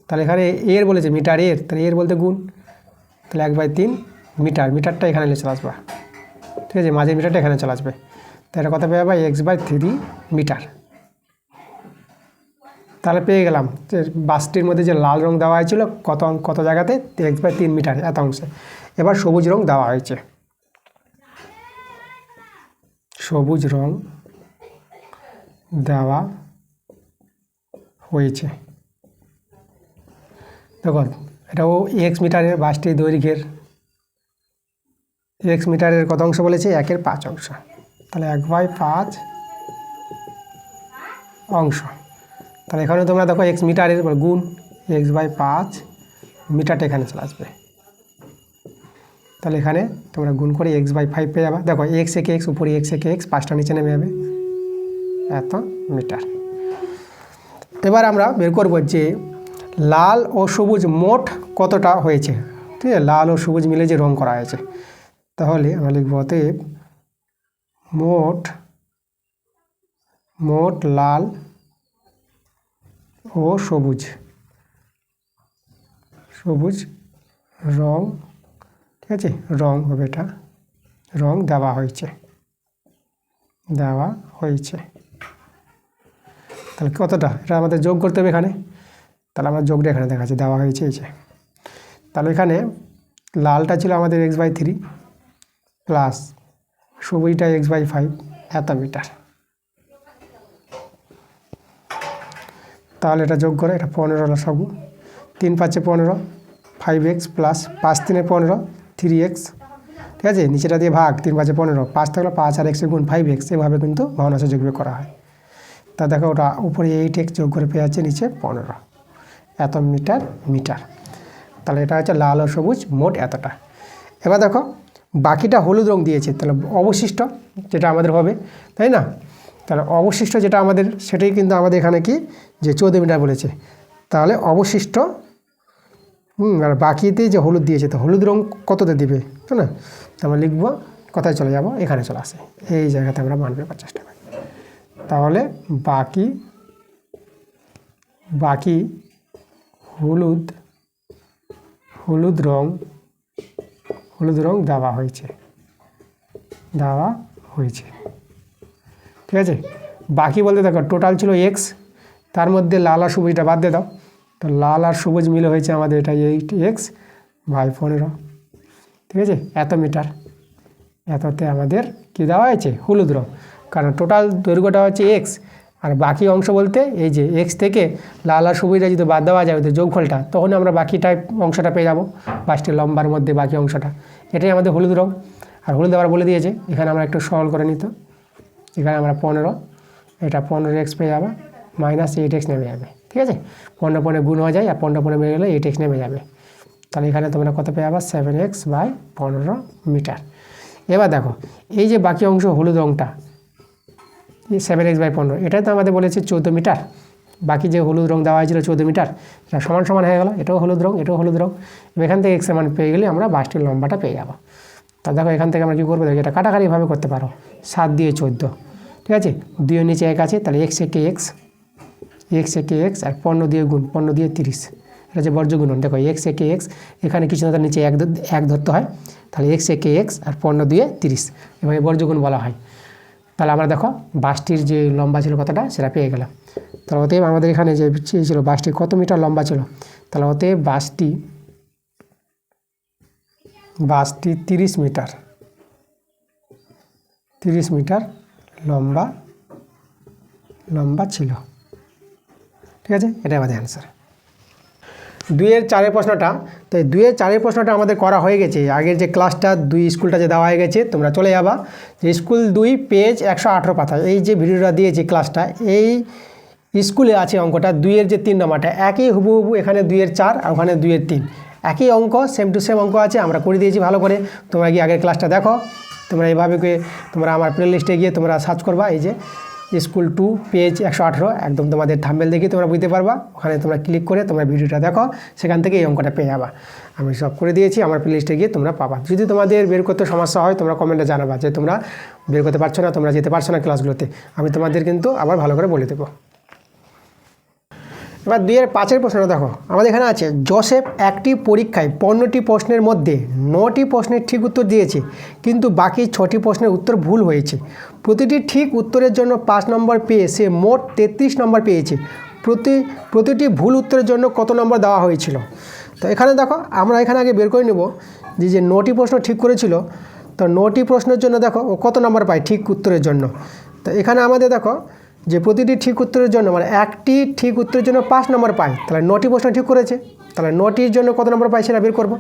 তাহলে এখানে এর বলেছে মিটারের, তাহলে এর বলতে গুণ, তাহলে 1/3 মিটার, মিটারটা এখানে চলে আসবে, ঠিক আছে? মাঝের মিটারটা এখানে চলে আসবে। তাহলে কত পেয়ে যাবে? x/3 metre. তাহলে পেয়ে গেলাম যে বাসটির মধ্যে যে লাল রং দেওয়া হয়েছিল কত জায়গাতে, x/3 মিটার এত অংশে। এবার সবুজ রং দেওয়া হয়েছে, সবুজ রং দেওয়া হয়েছে। দেখো এটাও x মিটারের, বাসটির দৈর্ঘ্যের x মিটারের কত অংশ বলেছে? 1/5 অংশ, তাহলে 1/5 অংশ। তাহলে এখানে তোমরা দেখো x মিটারের গুণ x/5 মিটারটা এখানে চলে আসবে। তাহলে এখানে তোমরা গুণ করে x/5 পেয়ে যাবে। দেখো x একে x, উপরে x একে x, 5টা নিচে নেমে যাবে, এত মিটার। এবার আমরা বের করব যে লাল ও সবুজ মোট কতটা হয়েছে, ঠিক আছে? লাল ও সবুজ মিলে যে রং করা হয়েছে, তাহলে আমরা লিখব অতএব মোট লাল ও সবুজ রং, ঠিক আছে? রং হবে, এটা রং দেওয়া হয়েছে। তাহলে কতটা, এটা আমাদের যোগ করতে হবে এখানে। তাহলে আমরা যোগটা এখানে দেখাচ্ছি, দেওয়া হয়েছে এই যে। তাহলে এখানে লালটা ছিল আমাদের x/3 প্লাস সবুজটা x/5 এত মিটার। তাহলে এটা যোগ করে, এটা 15 সবু, 3×5 = 15, 5x প্লাস 5×3 = 15, 3x, ঠিক আছে? নিচেটা দিয়ে ভাগ, 3×5 = 15, 5 থাকলে 5 আর x গুণ 5x, এভাবে কিন্তু ভগ্নাংশ যোগ করা হয়। তা দেখো ওটা উপরে 8x যোগ করে পেয়ে যাচ্ছে নিচে 15, এত মিটার। তাহলে এটা হচ্ছে লাল ও সবুজ মোট এতটা। এবার দেখো বাকিটা হলুদ রং দিয়েছে, তাহলে অবশিষ্ট যেটা আমাদের হবে, তাই না? তাহলে অবশিষ্ট যেটা আমাদের সেটাই কিন্তু আমাদের এখানে কি যে 14 মিটার বলেছে। তাহলে অবশিষ্ট আর বাকিতে যে হলুদ দিয়েছে তো হলুদ রং কততে দিবে, তাই না? তো আমরা লিখবো, কোথায় চলে যাব, এখানে চলে আসে, এই জায়গাতে আমরা মান বের করার চেষ্টা করি। তাহলে বাকি হলুদ রং দেওয়া হয়েছে, ঠিক আছে। বাকি বলতে দেখো টোটাল ছিল এক্স, তার মধ্যে লাল আর সবুজটা বাদ দিয়ে দাও, তো লাল আর সবুজ মিলে হয়েছে আমাদের এটা 8x/15, ঠিক আছে। এত মিটার, এততে আমাদের কি দেওয়া হয়েছে, হলুদ রং, কারণ টোটাল দৈর্ঘ্যটা হচ্ছে এক্স, আর বাকি অংশ বলতে এই যে এক্স থেকে লাল আর সবুজটা যদি বাদ দেওয়া যায় ওদের যোগফলটা, তখন আমরা বাকি অংশটা পেয়ে যাবো, বাসটির লম্বার মধ্যে বাকি অংশটা, এটাই আমাদের হলুদ রং। আর হলুদ আবার বলে দিয়েছে, এখানে আমরা একটু সরল করে নিত, এখানে আমরা 15, এটা 15x পেয়ে যাবো, -8x নেমে যাবে, ঠিক আছে। 15 গুণ হয়ে যায়, আর 15 বেড়ে গেলে 8x নেমে যাবে, তাহলে এখানে তোমরা কত পেয়ে যাবে, 7x/15 মিটার। এবার দেখো এই যে বাকি অংশ হলুদ রংটা, এই 7x/15, এটাই তো আমাদের বলেছে 14 মিটার, বাকি যে হলুদ রং দেওয়া হয়েছিল 14 মিটার, এটা সমান হয়ে গেল, এটাও হলুদ রং, এটাও হলুদ রং। এখান থেকে x এর মান পেয়ে গেলে আমরা বাসটির লম্বাটা পেয়ে যাবো। তা দেখো এখান থেকে আমরা কী করবো, দেখো এটা কাটাকাটিভাবে করতে পারো, 7 দিয়ে 14, ঠিক আছে, 2 এর নিচে 1 আছে, তাহলে x একে x, আর 15 দিয়ে গুণ, 15 দিয়ে 30, এটা যে বর্জ্য গুণন, দেখো x একে x, এখানে কিছু না তার নিচে 1 ধরতে হয়, তাহলে x একে x আর 15 দিয়ে 30, এভাবে বর্জ্য গুণ বলা হয়। তাহলে আমরা দেখো বাসটির যে লম্বা ছিল কতটা সেটা পেয়ে গেলাম। তাহলে অতএব আমাদের এখানে যে ছিল বাসটি কত মিটার লম্বা ছিল, তাহলে অতএব বাসটি 30 মিটার লম্বা ছিল, ঠিক আছে। এটা আমাদের অ্যান্সার। 2-4 প্রশ্নটা, তো 2-4 প্রশ্নটা আমাদের করা হয়ে গেছে। আগের যে ক্লাসটা 2 স্কুলটা যে দেওয়া হয়ে গেছে, তোমরা চলে যাবা যে স্কুল 2 পেজ 118 পাতা, এই যে ভিডিওটা দিয়েছি ক্লাসটা, এই স্কুলে আছে অঙ্কটা 2-এর যে 3 নম্বরটা, একই হুবহু এখানে 2-এর 4 আর ওখানে 2-এর 3, একই অঙ্ক, সেম টু সেম অঙ্ক আছে, আমরা করে দিয়েছি ভালো করে। তোমরা গিয়ে আগের ক্লাসটা দেখো, তোমরা এইভাবে তোমরা আমার প্লে লিস্টে গিয়ে তোমরা সার্চ করবা, এই যে স্কুল 2 পেজ 118, একদম তোমাদের থাম্বনেল দেখে তোমরা বুঝতে পারবা, ওখানে তোমরা ক্লিক করে তোমরা ভিডিওটা দেখো, সেখান থেকে এই অঙ্কটা পেয়ে যাবা। আমি সব করে দিয়েছি, আমার প্লে লিস্টে গিয়ে তোমরা পাবা। যদি তোমাদের বের করতে সমস্যা হয় তোমরা কমেন্টে জানাবা যে তোমরা বের করতে পারছো না, তোমরা যেতে পারছো না ক্লাসগুলোতে, আমি তোমাদের কিন্তু আবার ভালো করে বলে দেবো। এবার 2-5 প্রশ্নটা দেখো, আমাদের এখানে আছে জোসেফ একটি পরীক্ষায় 15টি প্রশ্নের মধ্যে 9টি প্রশ্নের ঠিক উত্তর দিয়েছে, কিন্তু বাকি 6টি প্রশ্নের উত্তর ভুল হয়েছে। প্রতিটি ঠিক উত্তরের জন্য 5 নম্বর পেয়ে সে মোট 33 নম্বর পেয়েছে। প্রতিটি ভুল উত্তরের জন্য কত নম্বর দেওয়া হয়েছিল? তো এখানে দেখো আমরা এখানে আগে বের করে নেব যে 9টি প্রশ্ন ঠিক করেছিল, তো 9টি প্রশ্নের জন্য দেখো ও কত নম্বর পায় ঠিক উত্তরের জন্য। তো এখানে আমাদের দেখো যে প্রতিটি ঠিক উত্তরের জন্য মানে একটি ঠিক উত্তরের জন্য 5 নম্বর পায়, তাহলে 9টি প্রশ্ন ঠিক করেছে, তাহলে 9টির জন্য কত নম্বর পায় সেটা বের করব।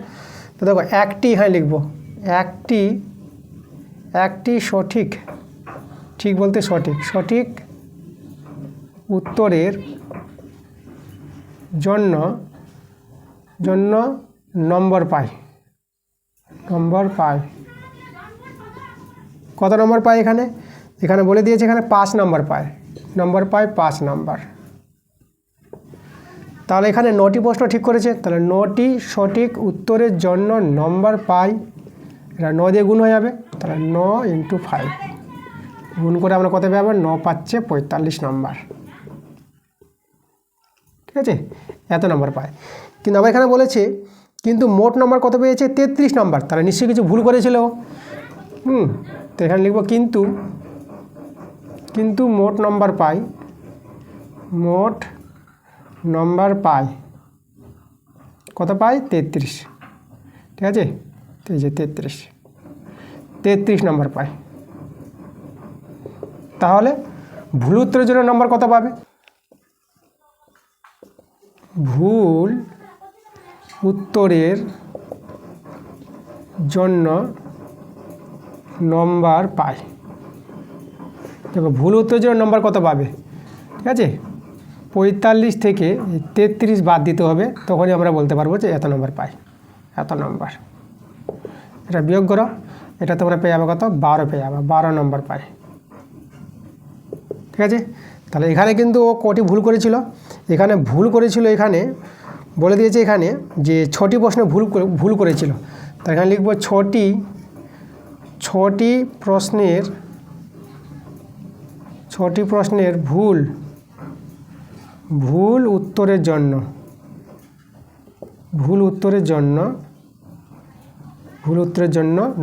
তো দেখো একটি, হ্যাঁ লিখব, একটি ঠিক বলতে সঠিক উত্তরের জন্য নম্বর পায়। কত নম্বর পায় এখানে বলে দিয়েছে, এখানে 5 নম্বর পায়, 5 নম্বর। তাহলে এখানে 9টি প্রশ্ন ঠিক করেছে, তাহলে 9টি সঠিক উত্তরের জন্য নম্বর পাই, এটা 9 দিয়ে গুণ হয়ে যাবে, তাহলে 9 × 5 গুণ করে আমরা কত পাবো, 9 পাচ্ছে 45 নম্বর, ঠিক আছে, এত নম্বর পায়। কিন্তু আমার এখানে বলেছে কিন্তু মোট নম্বর কত পেয়েছে, 33 নম্বর, তাহলে নিশ্চয়ই কিছু ভুল করেছিল। তো এখানে লিখব কিন্তু মোট নম্বর পাই কত পাই, 33, ঠিক আছে, এই যে 33 নম্বর পাই। তাহলে ভুল উত্তরের জন্য নম্বর কত পাবে, ভুল উত্তরের জন্য নম্বর পাই। দেখো ভুল উত্তরের জন্য নম্বর কত পাবে, ঠিক আছে, 45 থেকে 33 বাদ দিতে হবে, তখনই আমরা বলতে পারবো যে এত নম্বর পাই, এত নম্বর। এটা বিয়োগ করো, এটা তোমরা পেয়ে যাবে কত, 12 পেয়ে যাবে, 12 নম্বর পাই। ঠিক আছে। তাহলে এখানে কিন্তু ও কটি ভুল করেছিল, এখানে ভুল করেছিল, এখানে বলে দিয়েছে এখানে যে 6টি প্রশ্নে ভুল করেছিল। তাই এখানে লিখব 6টি প্রশ্নের ভুল উত্তরের জন্য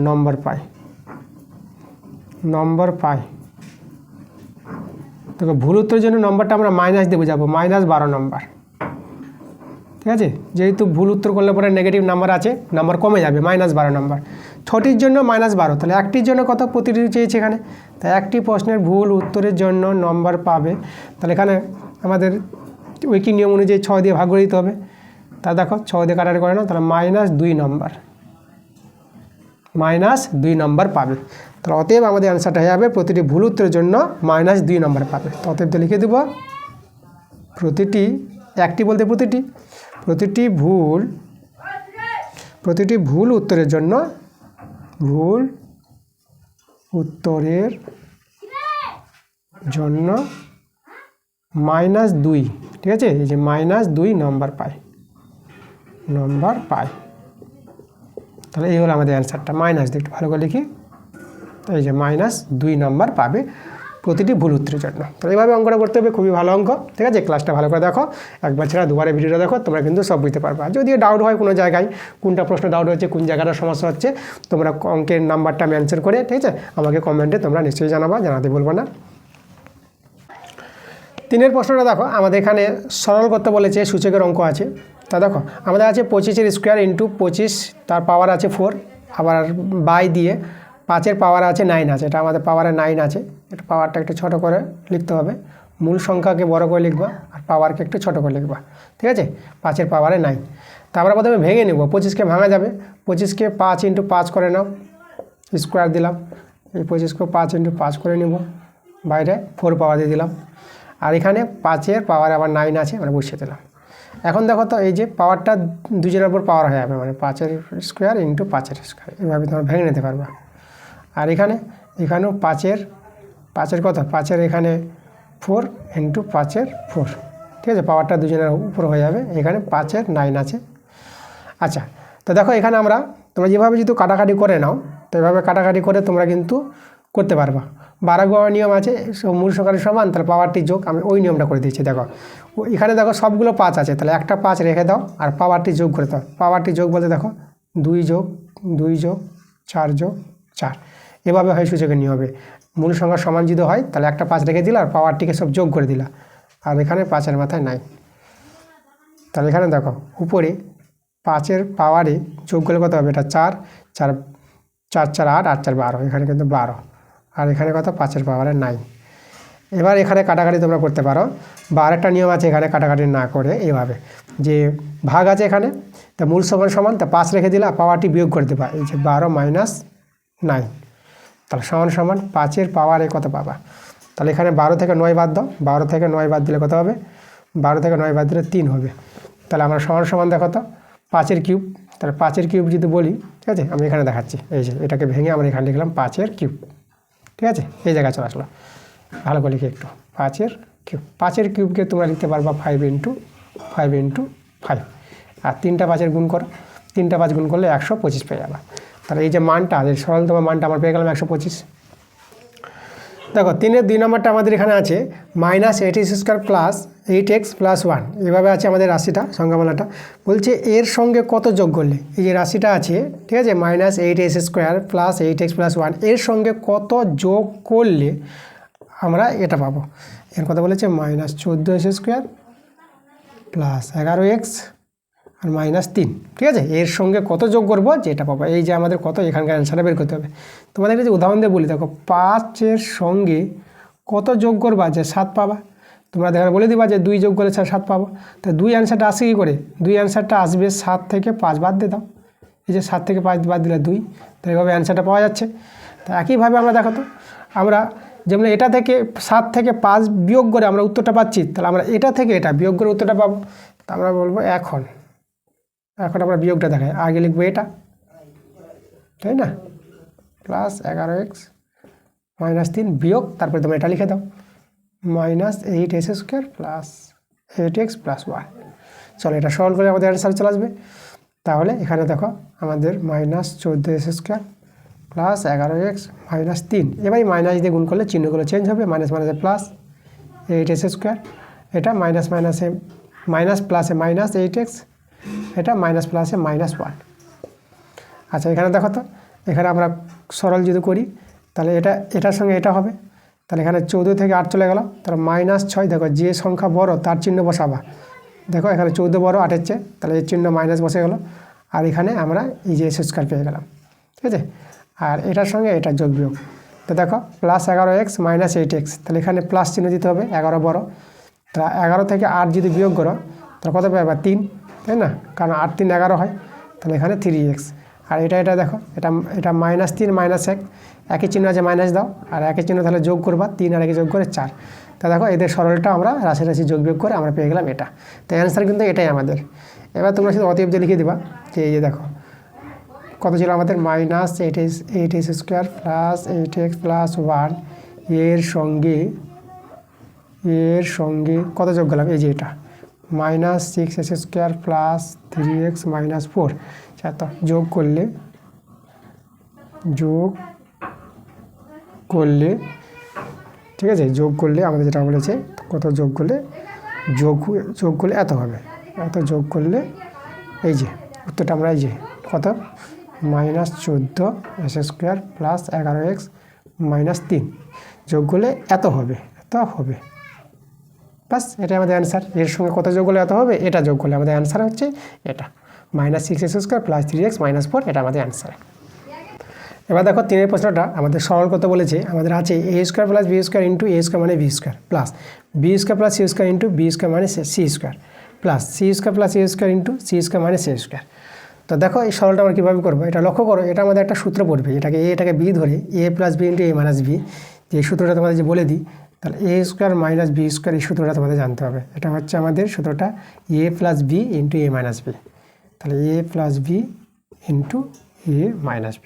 নম্বর পায়। দেখো ভুল উত্তরের জন্য নম্বরটা আমরা মাইনাস দেবো, যাবো -12 নম্বর। ঠিক আছে, যেহেতু ভুল উত্তর করলে পরে নেগেটিভ নাম্বার আছে, নাম্বার কমে যাবে, -12 নম্বর। 6টির জন্য -12, তাহলে একটির জন্য কত প্রতিটি চেয়েছে এখানে, তাই একটি প্রশ্নের ভুল উত্তরের জন্য নম্বর পাবে। তাহলে এখানে আমাদের উইকি নিয়ম অনুযায়ী 6 দিয়ে ভাগ করে দিতে হবে। তা দেখো 6 দিয়ে কাটাকাটি করে নাও, তাহলে -2 নম্বর পাবে। তাহলে অতএব আমাদের অ্যান্সারটা হয়ে যাবে প্রতিটি ভুল উত্তরের জন্য -2 নম্বর পাবে। তো অতএব তো লিখে দেব প্রতিটি, একটি বলতে প্রতিটি ভুল উত্তরের জন্য -2, ঠিক আছে, এই যে -2 নম্বর পায়। তাহলে এই হলো আমাদের অ্যান্সারটা, -2, একটু ভালো করে লিখি, এই যে -2 নম্বর পাবে প্রতিটি ভুল উত্তরের জন্য। তো এইভাবে অঙ্কটা করতে হবে, খুবই ভালো অঙ্ক। ঠিক আছে, ক্লাসটা ভালো করে দেখো, একবার ছাড়া দুবারে ভিডিওটা দেখো, তোমরা কিন্তু সব বুঝতে পারবা। যদি ডাউট হয় কোনো জায়গায়, কোনটা প্রশ্ন ডাউট হচ্ছে, কোন জায়গাটা সমস্যা হচ্ছে, তোমরা অঙ্কের নাম্বারটা মেনশন করে, ঠিক আছে, আমাকে কমেন্টে তোমরা নিশ্চয়ই জানাতে বলবো না। 3 প্রশ্নটা দেখো, আমাদের এখানে সরল করতে বলেছে, সূচকের অঙ্ক আছে। তা দেখো আমাদের আছে 25 স্কোয়ার ইন্টু 25, তার পাওয়ার আছে 4, আবার বাই দিয়ে 5 পাওয়ার আছে 9 আছে, এটা আমাদের পাওয়ারে 9 আছে। এটা পাওয়ারটা একটু ছোটো করে লিখতে হবে, মূল সংখ্যাকে বড় করে লিখবা আর পাওয়ারকে একটু ছোটো করে লিখবা। ঠিক আছে, 5 পাওয়ারে 9। তারপরে প্রথমে ভেঙে নেব, 25কে ভাঙা যাবে, 25কে 5 ইন্টু 5 করে নাও, স্কোয়ার দিলাম, এই 25কে 5 ইন্টু 5 করে নেব, বাইরে 4 পাওয়ার দিয়ে দিলাম, আর এখানে 5 পাওয়ারে আবার 9 আছে, মানে বসিয়ে দিলাম। এখন দেখো তো এই যে পাওয়ারটা দুজনের উপর পাওয়ার হয়ে যাবে, মানে 5 স্কোয়ার ইন্টু 5 স্কোয়ার, এইভাবে তোমরা ভেঙে নিতে পারবা। আর এখানেও 5 কত, 5 এখানে 4 ইন্টু 5 4, ঠিক আছে, পাওয়ারটা দুজনের উপর হয়ে যাবে। এখানে 5 9 আছে। আচ্ছা, তো দেখো এখানে তোমরা যেভাবে যদি কাটাকাটি করে নাও, তো এভাবে কাটাকাটি করে তোমরা কিন্তু করতে পারবা। 12 গড় নিয়ম আছে, মূল সংখ্যার সমান, তাহলে পাওয়ারটি যোগ, আমি ওই নিয়মটা করে দিচ্ছি। দেখো এখানে দেখো সবগুলো 5 আছে, তাহলে একটা 5 রেখে দাও আর পাওয়ারটি যোগ করে দাও। পাওয়ারটি যোগ বলতে দেখো 2 যোগ 2 যোগ 4 যোগ 4, এভাবে হয় সূচকের নিয়মে। মূল সংখ্যা সমান যদি হয় তাহলে একটা 5 রেখে দিলা আর পাওয়ারটিকে সব যোগ করে দিলা, আর এখানে 5 মাথায় নাই। তাহলে এখানে দেখো উপরে 5 পাওয়ারে যোগ করলে কত হবে, এটা 4 4 4 4 8 8 4 12, এখানে কিন্তু 12, আর এখানে কত 5 পাওয়ারে 9। এবার এখানে কাটাকাটি তোমরা করতে পারো, বা আরেকটা নিয়ম আছে এখানে কাটাকাটি না করে, এইভাবে যে ভাগ আছে এখানে, তা মূল সমান, তা 5 রেখে দিলা, পাওয়ারটি বিয়োগ করে দেবা, এই যে 12 - 9, তাহলে সমান 5 পাওয়ারে কত পাবা। তাহলে এখানে 12 থেকে 9 বাদ দাও, 12 থেকে 9 বাদ দিলে কত হবে, 12 থেকে 9 বাদ দিলে 3 হবে। তাহলে আমরা সমান দেখো তো 5 কিউব, তাহলে 5 কিউব যদি বলি, ঠিক আছে, আমি এখানে দেখাচ্ছি, এই যে এটাকে ভেঙে আমরা এখানে লিখলাম 5 কিউব, ঠিক আছে, এই জায়গায় চলে আসলো। ভালো করে লিখি একটু, 5 কিউব, 5 কিউবকে তোমরা লিখতে পারবা 5 ইন্টু 5, আর 3টা 5 গুণ করো, 3টা 5 গুণ করলে 125 পেয়ে যাবা। তাহলে এই যে মানটা, এই সরলতম মানটা আমরা পেয়ে গেলাম 125। দেখো 3 2 নম্বরটা আমাদের এখানে আছে -8x² প্লাস 8x প্লাস 1, এভাবে আছে আমাদের রাশিটা, সংখ্যামালাটা। বলছে এর সঙ্গে কত যোগ করলে, এই যে রাশিটা আছে, ঠিক আছে, -8x² প্লাস 8x প্লাস 1, এর সঙ্গে কত যোগ করলে আমরা এটা পাবো। এর কথা বলেছে -14x² প্লাস 11x আর -3, ঠিক আছে, এর সঙ্গে কত যোগ করবো যেটা পাবো, এই যে আমাদের কত, এখানকার অ্যান্সারটা বের করতে হবে। তোমাদের যে উদাহরণ দিয়ে বলি, দেখো 5 সঙ্গে কত যোগ করবা যে 7 পাবা, তোমরা দেখা বলে দিবা যে 2 যোগ করলে 7 পাবো। তা 2 অ্যান্সারটা আসে কী করে, 2 অ্যান্সারটা আসবে 7 থেকে 5 বাদ দিয়ে দাও, এই যে 7 থেকে 5 বাদ দিলে 2, তো এইভাবে অ্যান্সারটা পাওয়া যাচ্ছে। তা একইভাবে আমরা দেখো তো, আমরা যেমন এটা থেকে 7 থেকে 5 বিয়োগ করে আমরা উত্তরটা পাচ্ছি, তাহলে আমরা এটা থেকে এটা বিয়োগ করে উত্তরটা পাবো। তা আমরা বলবো এখন আমরা বিয়োগটা দেখাই, আগে লিখবো এটা, তাই না, প্লাস 11x - 3 বিয়োগ, তারপরে তোমরা এটা লিখে দাও, minus 8 x square plus 8x plus y. চলো এটা সলভ করে আমাদের অ্যান্সার চলে আসবে। তাহলে এখানে দেখো আমাদের minus 14 x square plus 11x minus 3, এবার মাইনাস দিয়ে গুণ করলে চিহ্নগুলো চেঞ্জ হবে, মাইনাস মাইনাসে প্লাস 8x স্কোয়ার, এটা মাইনাস মাইনাসে মাইনাস প্লাসে মাইনাস 8x, এটা মাইনাস প্লাসে মাইনাস 1। আচ্ছা এখানে দেখো তো, এখানে আমরা সরল যদি করি তাহলে এটার সঙ্গে এটা হবে, তাহলে এখানে 14 থেকে 8 চলে গেল, তাহলে -6। দেখো যে সংখ্যা বড় তার চিহ্ন বসাবা, দেখো এখানে 14 বড় 8-এর চেয়ে, তাহলে এর চিহ্ন মাইনাস বসে গেল, আর এখানে আমরা এই যে এক্স স্কোয়ার পেয়ে গেলাম, ঠিক আছে। আর এটার সঙ্গে এটা যোগ বিয়োগ, তো দেখো প্লাস 11x মাইনাস 8x, তাহলে এখানে প্লাস চিহ্ন দিতে হবে, 11 বড়, তা 11 থেকে 8 যদি বিয়োগ করো তাহলে কত পাবে? 3, তাই না? কারণ 8 3 11 হয়, তাহলে এখানে 3x। আর এটা দেখো, এটা -3 -1, একই চিহ্ন আছে মাইনাস দাও, আর একই চিহ্ন তাহলে যোগ করবা, 3 আর 1 যোগ করে 4। তা দেখো এদের সরলটা আমরা রাশি যোগ বিয়োগ করে আমরা পেয়ে গেলাম এটা। তো অ্যান্সার কিন্তু এটাই আমাদের। এবার তোমরা শুধু অতএব দিয়ে লিখে দিবা যে এই যে দেখো কত ছিল আমাদের, minus 8x square plus 8x plus 1 এর সঙ্গে কত যোগ করলাম, এই যে এটা minus 6x square plus 3x minus 4, তো যোগ করলে ঠিক আছে, যোগ করলে আমাদের যেটা বলেছে কত যোগ করলে এত হবে, এত যোগ করলে এই যে উত্তরটা আমরা এই যে কত -14x square plus 11x minus 3 যোগ করলে এত হবে, বাস এটাই আমাদের অ্যান্সার। এর সঙ্গে কত যোগ করলে এত হবে, এটা যোগ করলে আমাদের অ্যান্সার হচ্ছে এটা -6x square plus 3x minus 4, এটা আমাদের অ্যান্সার। এবার দেখো 3 প্রশ্নটা আমাদের সরল করতে বলেছে, আমাদের আছে a square plus b square into a square মানে b square plus b square plus c square into b square মানে c square plus c square plus a square into c square মানে c স্কোয়ার। তো দেখো এই সরলটা আমরা কীভাবে করবো, এটা লক্ষ্য করো, এটা আমাদের একটা সূত্র পড়বে, এটাকে b ধরে a plus b into a minus b, যে সূত্রটা তোমাদের যে বলে দিই, তাহলে a square minus b square এই সূত্রটা তোমাদের জানতে হবে। এটা হচ্ছে আমাদের সূত্রটা a plus b into a minus b, তাহলে a plus b into a minus b,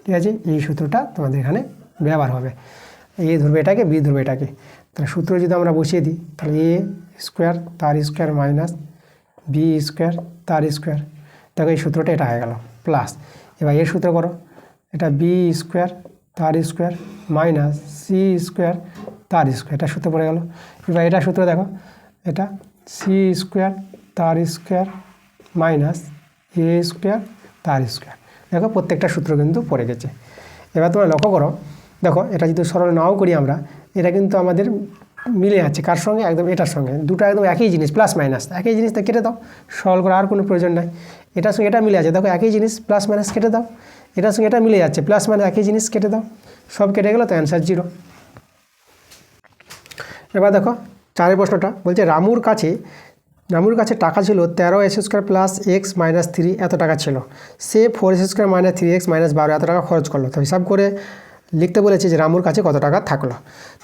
ঠিক আছে। এই সূত্রটা তোমাদের এখানে ব্যবহার হবে, a ধরবে এটাকে, b ধরবে এটাকে, তাহলে সূত্র যদি আমরা বসিয়ে দিই তাহলে a স্কোয়ার তার স্কোয়ার মাইনাস b স্কোয়ার তার স্কোয়ার, দেখো এই সূত্রটা এটা হয়ে গেল প্লাস, এবার এর সূত্র করো, এটা b স্কোয়ার তার স্কোয়ার মাইনাস c স্কোয়ার তার স্কোয়ার, এটা সূত্র পড়ে গেল। এবার এটা সূত্র দেখো, এটা c স্কোয়ার তার স্কোয়ার মাইনাস a স্কোয়ার তার স্কোয়ার, দেখো প্রত্যেকটা সূত্র কিন্তু পড়ে গেছে। এবার তোমরা লক্ষ্য করো, দেখো এটা যদি সরল নাও করি আমরা, এটা কিন্তু আমাদের মিলে যাচ্ছে কার সঙ্গে, একদম এটার সঙ্গে, দুটো একদম একই জিনিস, প্লাস মাইনাস একই জিনিসটা কেটে দাও, সরল করার আর কোনো প্রয়োজন নাই। এটার সঙ্গে এটা মিলে আছে, দেখো একই জিনিস, প্লাস মাইনাস কেটে দাও, এটার সঙ্গে এটা মিলে যাচ্ছে, প্লাস মাইনাস একই জিনিস কেটে দাও, সব কেটে গেলো, তো অ্যান্সার 0। এবার দেখো 4 প্রশ্নটা বলছে রামুর কাছে টাকা ছিল 13x square plus x minus 3 এত টাকা ছিল, সে 4x square minus 3x minus 12 এত টাকা খরচ করলো। তো হিসাব করে লিখতে বলেছে যে রামুর কাছে কত টাকা থাকলো।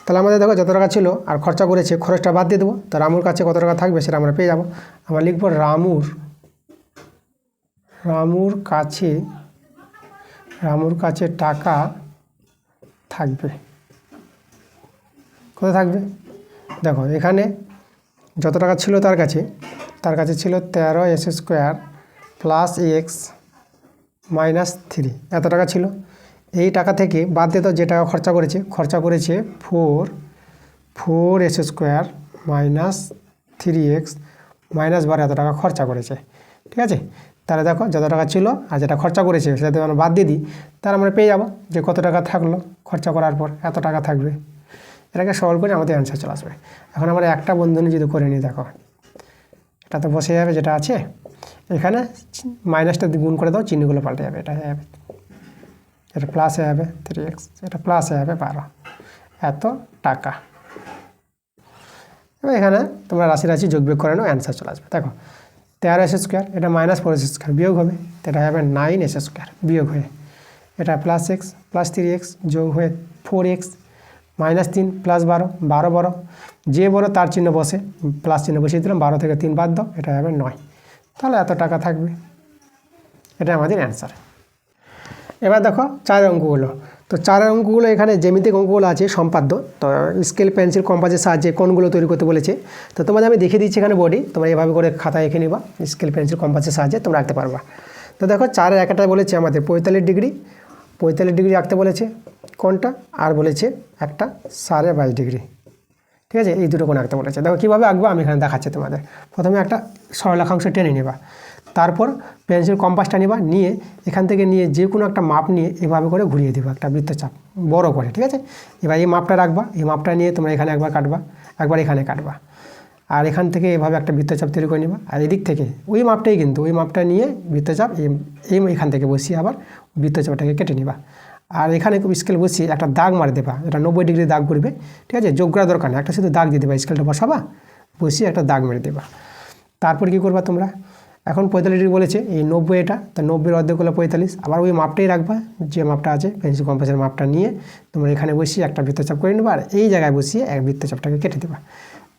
তাহলে আমাদের দেখো যত টাকা ছিল আর খরচা করেছে, খরচটা বাদ দিয়ে দেবো, তো রামুর কাছে কত টাকা থাকবে সেটা আমরা পেয়ে যাবো। আমরা লিখবো রামুর কাছে টাকা থাকবে, কোথায় থাকবে, দেখো এখানে যত টাকা ছিল তার কাছে ছিল 13x square plus x minus 3 এত টাকা ছিল। এই টাকা থেকে বাদ দিয়ে তো যে টাকা খরচা করেছে 4x square minus 3x minus 12 এত টাকা খরচা করেছে, ঠিক আছে। তাহলে দেখো যত টাকা ছিল আর যেটা খরচা করেছে সেটা আমরা বাদ দিয়ে দিই, তাহলে আমরা পেয়ে যাবো যে কত টাকা থাকলো খরচা করার পর, এত টাকা থাকবে। এটাকে সলভ করে আমাদের অ্যান্সার চলে আসবে। এখন আমরা একটা বন্ধনী যদি করে নিই, দেখো এটা তো বসে যাবে যেটা আছে, এখানে মাইনাসটা গুণ করে দাও, চিহ্নগুলো পাল্টে যাবে, এটা হয়ে যাবে, এটা প্লাস হয়ে যাবে 3x, এটা প্লাস হয়ে যাবে 12 এত টাকা। এবার এখানে তোমরা রাশি যোগ বিয়োগ করে নাও, অ্যান্সার চলে আসবে। দেখো 13x স্কোয়ার, এটা মাইনাস 4x স্কোয়ার বিয়োগ হবে, তো এটা হবে 9x স্কোয়ার বিয়োগ হয়ে, এটা প্লাস x প্লাস 3x যোগ হয়ে 4x মাইনাস 3 প্লাস 12 বড়, যে বড় তার চিহ্ন বসে, প্লাস চিহ্ন বসিয়ে দিলাম, 12 থেকে 3 বাদ দাও, এটা হবে 9, তাহলে এত টাকা থাকবে, এটা আমাদের অ্যান্সার। এবার দেখো 4 অঙ্কগুলো, তো 4 অঙ্কগুলো এখানে জ্যামিতিক অঙ্কগুলো আছে সম্পাদ্য। তো স্কেল পেন্সিল কম্পাসের সাহায্যে কোণগুলো তৈরি করতে বলেছে। তো তোমাদের আমি দেখিয়ে দিচ্ছি এখানে বোর্ডে, তোমরা এভাবে করে খাতায় এঁকে নিবা, স্কেল পেন্সিল কম্পাসের সাহায্যে তোমরা আঁকতে পারবা। তো দেখো 4-এর একটা বলেছে আমাদের 45 ডিগ্রি, 45 ডিগ্রি আঁকতে বলেছে কোণটা, আর বলেছে একটা 22.5 ডিগ্রি। ঠিক আছে, এই দুটো কোণ আঁকতে বলেছে। দেখো কীভাবে আঁকবো আমি এখানে দেখাচ্ছি তোমাদের। প্রথমে একটা সরলরেখাংশ টেনে নেবা, তারপর পেন্সিল কম্পাসটা নিবা, নিয়ে এখান থেকে নিয়ে যে কোনো একটা মাপ নিয়ে এভাবে করে ঘুরিয়ে দেবা একটা বৃত্তচাপ বড় করে। ঠিক আছে, এবার এই মাপটা রাখবা, এই মাপটা নিয়ে তোমরা এখানে একবার কাটবা, একবার এখানে কাটবা, আর এখান থেকে এভাবে একটা বৃত্তচাপ তৈরি করে নেবা। আর এদিক থেকে ওই মাপটাই কিন্তু ওই মাপটা নিয়ে বৃত্তচাপ এখান থেকে বসিয়ে আবার বৃত্তচাপটাকে কেটে নিবা। আর এখানে স্কেল বসিয়ে একটা দাগ মারি দেবা, এটা 90 ডিগ্রি দাগ করবে। ঠিক আছে, যোগ করা দরকার নেই, একটা শুধু দাগ দিয়ে দেবা, স্কেলটা বসাবা, বসিয়ে একটা দাগ মেরে দেবা। তারপর কী করবা তোমরা, এখন 45 ডিগ্রি বলেছে, এই 90 এটা, তা 90-এর অর্ধেক হলো 45, আবার ওই মাপটাই রাখবা, যে মাপটা আছে পেন্সিল কম্পাসের মাপটা নিয়ে তোমরা এখানে বসিয়ে একটা বৃত্তচাপ করে নেবা, আর এই জায়গায় বসিয়ে এক বৃত্তচাপটাকে কেটে দেবা।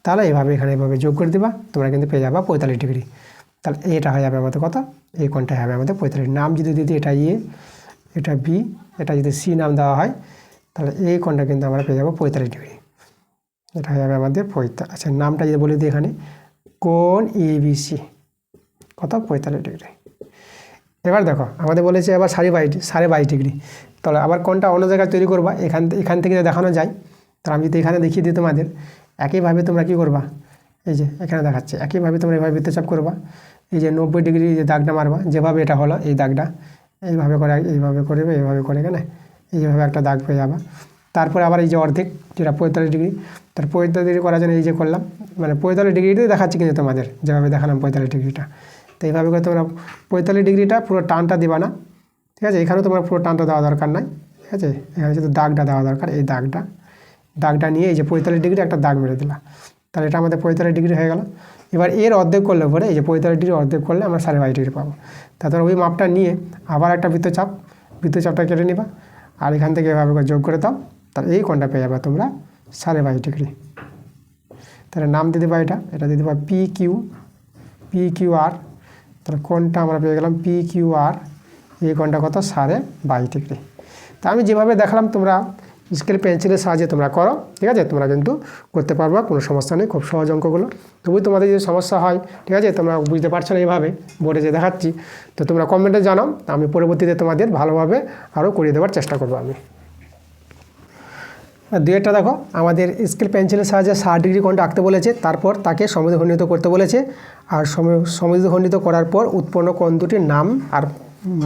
তাহলে এভাবে এখানে এভাবে যোগ করে দেবা, তোমরা কিন্তু পেয়ে যাবা 45 ডিগ্রি। তাহলে এটা হয়ে যাবে আমাদের কত, এই কোণটা হবে আমাদের 45। নাম যদি দিদি এটা এটা বি, এটা যদি সি নাম দেওয়া হয়, তাহলে এই কোণটা কিন্তু আমরা পেয়ে যাবো 45 ডিগ্রি। এটা হয়ে যাবে আমাদের 45। আচ্ছা, নামটা যদি বলে দিই এখানে কোণ ABC, কত 45 ডিগ্রি। এবার দেখো আমাদের বলেছে আবার 22.5 ডিগ্রি। তাহলে আবার কোণটা অন্য জায়গায় তৈরি করবা, এখান থেকে দেখানো যায়। তাহলে আমি যদি এখানে দেখিয়ে দিই তোমাদের, একইভাবে তোমরা কী করবা, এই যে এখানে দেখাচ্ছে, একইভাবে তোমরা এভাবে বৃত্তচাপ করবা, এই যে 90 ডিগ্রি যে দাগটা মারবা, যেভাবে এটা হলো এই দাগটা এইভাবে করে করবে, এইভাবে করে এখানে এইভাবে একটা দাগ পেয়ে যাবা। তারপরে আবার এই যে অর্ধেক, যেটা 45 ডিগ্রি, তার 45 ডিগ্রি করার জন্য এই যে করলাম, মানে 45 ডিগ্রিটাই দেখাচ্ছি কিন্তু তোমাদের, যেভাবে দেখালাম 45 ডিগ্রিটা। তো এইভাবে করে তোমরা 45 ডিগ্রিটা পুরো টানটা দিবা না। ঠিক আছে, এখানেও তোমার পুরো টানটা দেওয়া দরকার নাই। ঠিক আছে, এখানে শুধু দাগটা দেওয়া দরকার, এই দাগটা নিয়ে এই যে 45 ডিগ্রি একটা দাগ মেরে দিলা, তাহলে এটা আমাদের 45 ডিগ্রি হয়ে গেল। এবার এর অর্ধেক করলে পরে এই যে 45 ডিগ্রি অর্ধেক করলে আমরা 22.5 ডিগ্রি পাবো। তারপর ওই মাপটা নিয়ে আবার একটা বৃত্তচাপটা কেটে নিবা, আর এখান থেকে এভাবে করে যোগ করে দাও, তাহলে এই কোণটা পেয়ে যাবে তোমরা 22.5 ডিগ্রি। তাহলে নাম দিয়ে দেবা, এটা দিয়ে দেবা PQR। তাহলে কোণটা আমরা পেয়ে গেলাম PQR, এই কোণটা কত 22.5 ডিগ্রি। তা আমি যেভাবে দেখালাম তোমরা স্কেল পেন্সিলের সাহায্যে তোমরা করো। ঠিক আছে, তোমরা কিন্তু করতে পারবা, কোনো সমস্যা নেই, খুব সহজ অঙ্কগুলো। তবুই তোমাদের যদি সমস্যা হয়, ঠিক আছে, তোমরা বুঝতে পারছো না এইভাবে বোর্ডে যে দেখাচ্ছি, তো তোমরা কমেন্টে জানাও, আমি পরবর্তীতে তোমাদের ভালোভাবে আরও করিয়ে দেওয়ার চেষ্টা করবো আমি। দুইটা দেখো আমাদের স্কেল পেন্সিলের সাহায্যে 60 ডিগ্রি কোণটা আঁকতে বলেছে, তারপর তাকে সমদ্বিখণ্ডিত করতে বলেছে, আর সমদ্বিখণ্ডিত করার পর উৎপন্ন কোণ দুটির নাম আর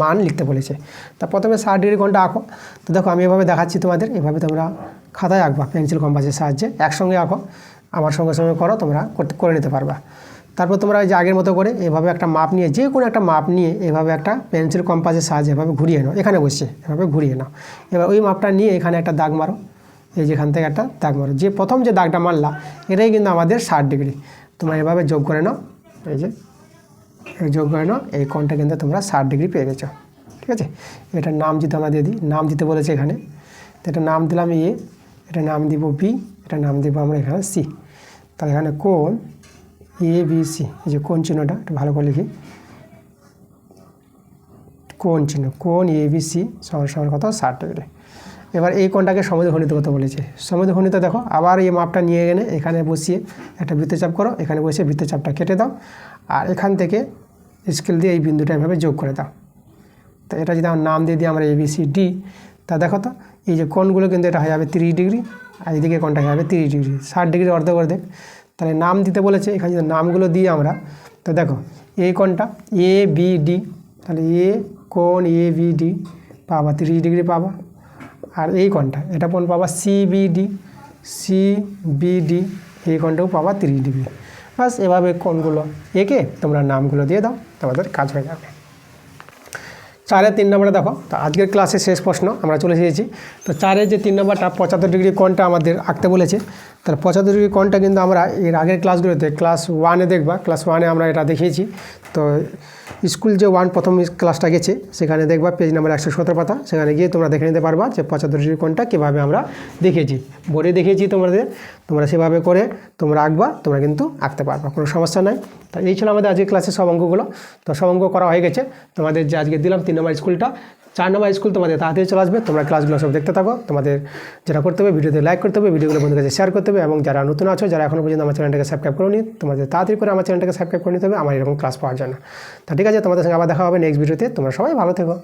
মান লিখতে বলেছে। তা প্রথমে 60 ডিগ্রি কোণটা আঁকো। তো দেখো আমি এভাবে দেখাচ্ছি তোমাদের, এভাবে তোমরা খাতায় আঁকবা পেন্সিল কম্পাসের সাহায্যে, একসঙ্গে আঁকো, আমার সঙ্গে করো, তোমরা করে নিতে পারবা। তারপর তোমরা যে আগের মতো করে এভাবে একটা মাপ নিয়ে, যে কোনো একটা মাপ নিয়ে এভাবে একটা পেন্সিল কম্পাসের সাহায্যে এভাবে ঘুরিয়ে নাও, এখানে বসে এভাবে ঘুরিয়ে নাও। এবার ওই মাপটা নিয়ে এখানে একটা দাগ মারো, এই যেখান থেকে একটা দাগ মারো, যে প্রথম যে দাগটা মারলা এটাই কিন্তু আমাদের 60 ডিগ্রি। তোমরা এভাবে যোগ করে নাও, এই যে যোগ করে নাও, এই কোণটা কিন্তু তোমরা 60 ডিগ্রি পেয়ে গেছো। ঠিক আছে, এটার নাম যদি আমরা দিয়ে দিই, নাম দিতে বলেছে এখানে, তো এটা নাম দিলাম এটা নাম দিব B, এটা নাম দিব আমরা এখানে C। তাহলে এখানে কোণ ABC, এই যে কোণ চিহ্নটা একটু ভালো করে লিখি, কোণ চিহ্ন, কোণ ABC সমান কত 60 ডিগ্রি। এবার এই কোণটাকে সমদ্বিখণ্ডিত করতে বলেছে। সমদ্বিখণ্ডিত দেখো, আবার এই মাপটা নিয়ে গেলে এখানে বসিয়ে একটা বৃত্তচাপ করো, এখানে বসিয়ে বৃত্তচাপটা কেটে দাও, আর এখান থেকে স্কেল দিয়ে এই বিন্দুটা এভাবে যোগ করে দাও। তো এটা যদি আমার নাম দিয়ে দিই আমরা ABCD, তা দেখো তো এই যে কোণগুলো কিন্তু এটা হয়ে যাবে 30 ডিগ্রি, আর এইদিকে কোণটা হয়ে যাবে 30 ডিগ্রি, 60 ডিগ্রি অর্ধেক। তাহলে নাম দিতে বলেছে, এখানে যদি নামগুলো দিই আমরা, তো দেখো এই কোণটা ABD, তাহলে কোণ ABD পাবা 30 ডিগ্রি পাবা। আর এই কোণটা এটা কোণ পাবা CBD, এই কোণটাও পাবা 30 ডিগ্রি। বাস এভাবে কোণগুলো এঁকে তোমরা নামগুলো দিয়ে দাও, তোমাদের কাজ হয়ে যাবে। 4-এর 3 নম্বরে দেখো, তো আজকের ক্লাসে শেষ প্রশ্ন আমরা চলে এসেছি। তো 4-এর যে 3 নম্বরটা 75 ডিগ্রি কোণটা আমাদের আঁকতে বলেছে। তাহলে 75 ডিগ্রি কোণটা কিন্তু আমরা এর আগের ক্লাসগুলোতে ক্লাস 1-এ দেখবা, ক্লাস 1-এ আমরা এটা দেখিয়েছি। তো স্কুল যে 1 প্রথম ক্লাসটা গেছে সেখানে দেখবা পেজ নাম্বার 117 পাতা, সেখানে গিয়ে তোমরা দেখে নিতে পারবা যে 75 ডিগ্রি কোণটা কীভাবে আমরা দেখিয়েছি, বোর্ডে দেখিয়েছি তোমরা সেভাবে করে তোমরা আঁকবা, তোমরা কিন্তু আঁকতে পারবা, কোনো সমস্যা নাই। তো এই ছিল আমাদের আজকের ক্লাসের সব অঙ্কগুলো। তো সব অঙ্ক করা হয়ে গেছে, তোমাদের যে আজকে দিলাম 3 নম্বর স্কুলটা, 4 নম্বর স্কুল তোমাদের তাড়াতাড়ি চলে আসবে। তোমরা ক্লাসগুলো সব দেখতে থাকো। তোমাদের যেটা করতে হবে, ভিডিওতে লাইক করতে হবে, ভিডিওগুলো বন্ধুদের কাছে শেয়ার করতে হবে, এবং যারা নতুন আছো, যারা এখনও পর্যন্ত আমার চ্যানেলটাকে সাবস্ক্রাইব করোনি, তোমাদের তাড়াতাড়ি করে আমার চ্যানেলটাকে সাবস্ক্রাইব করে নিতে হবে আমার এরকম ক্লাস পাওয়ার জন্য। তা ঠিক আছে, তোমাদের সঙ্গে আবার দেখা হবে নেক্সট ভিডিওতে। তোমরা সবাই ভালো থেকো।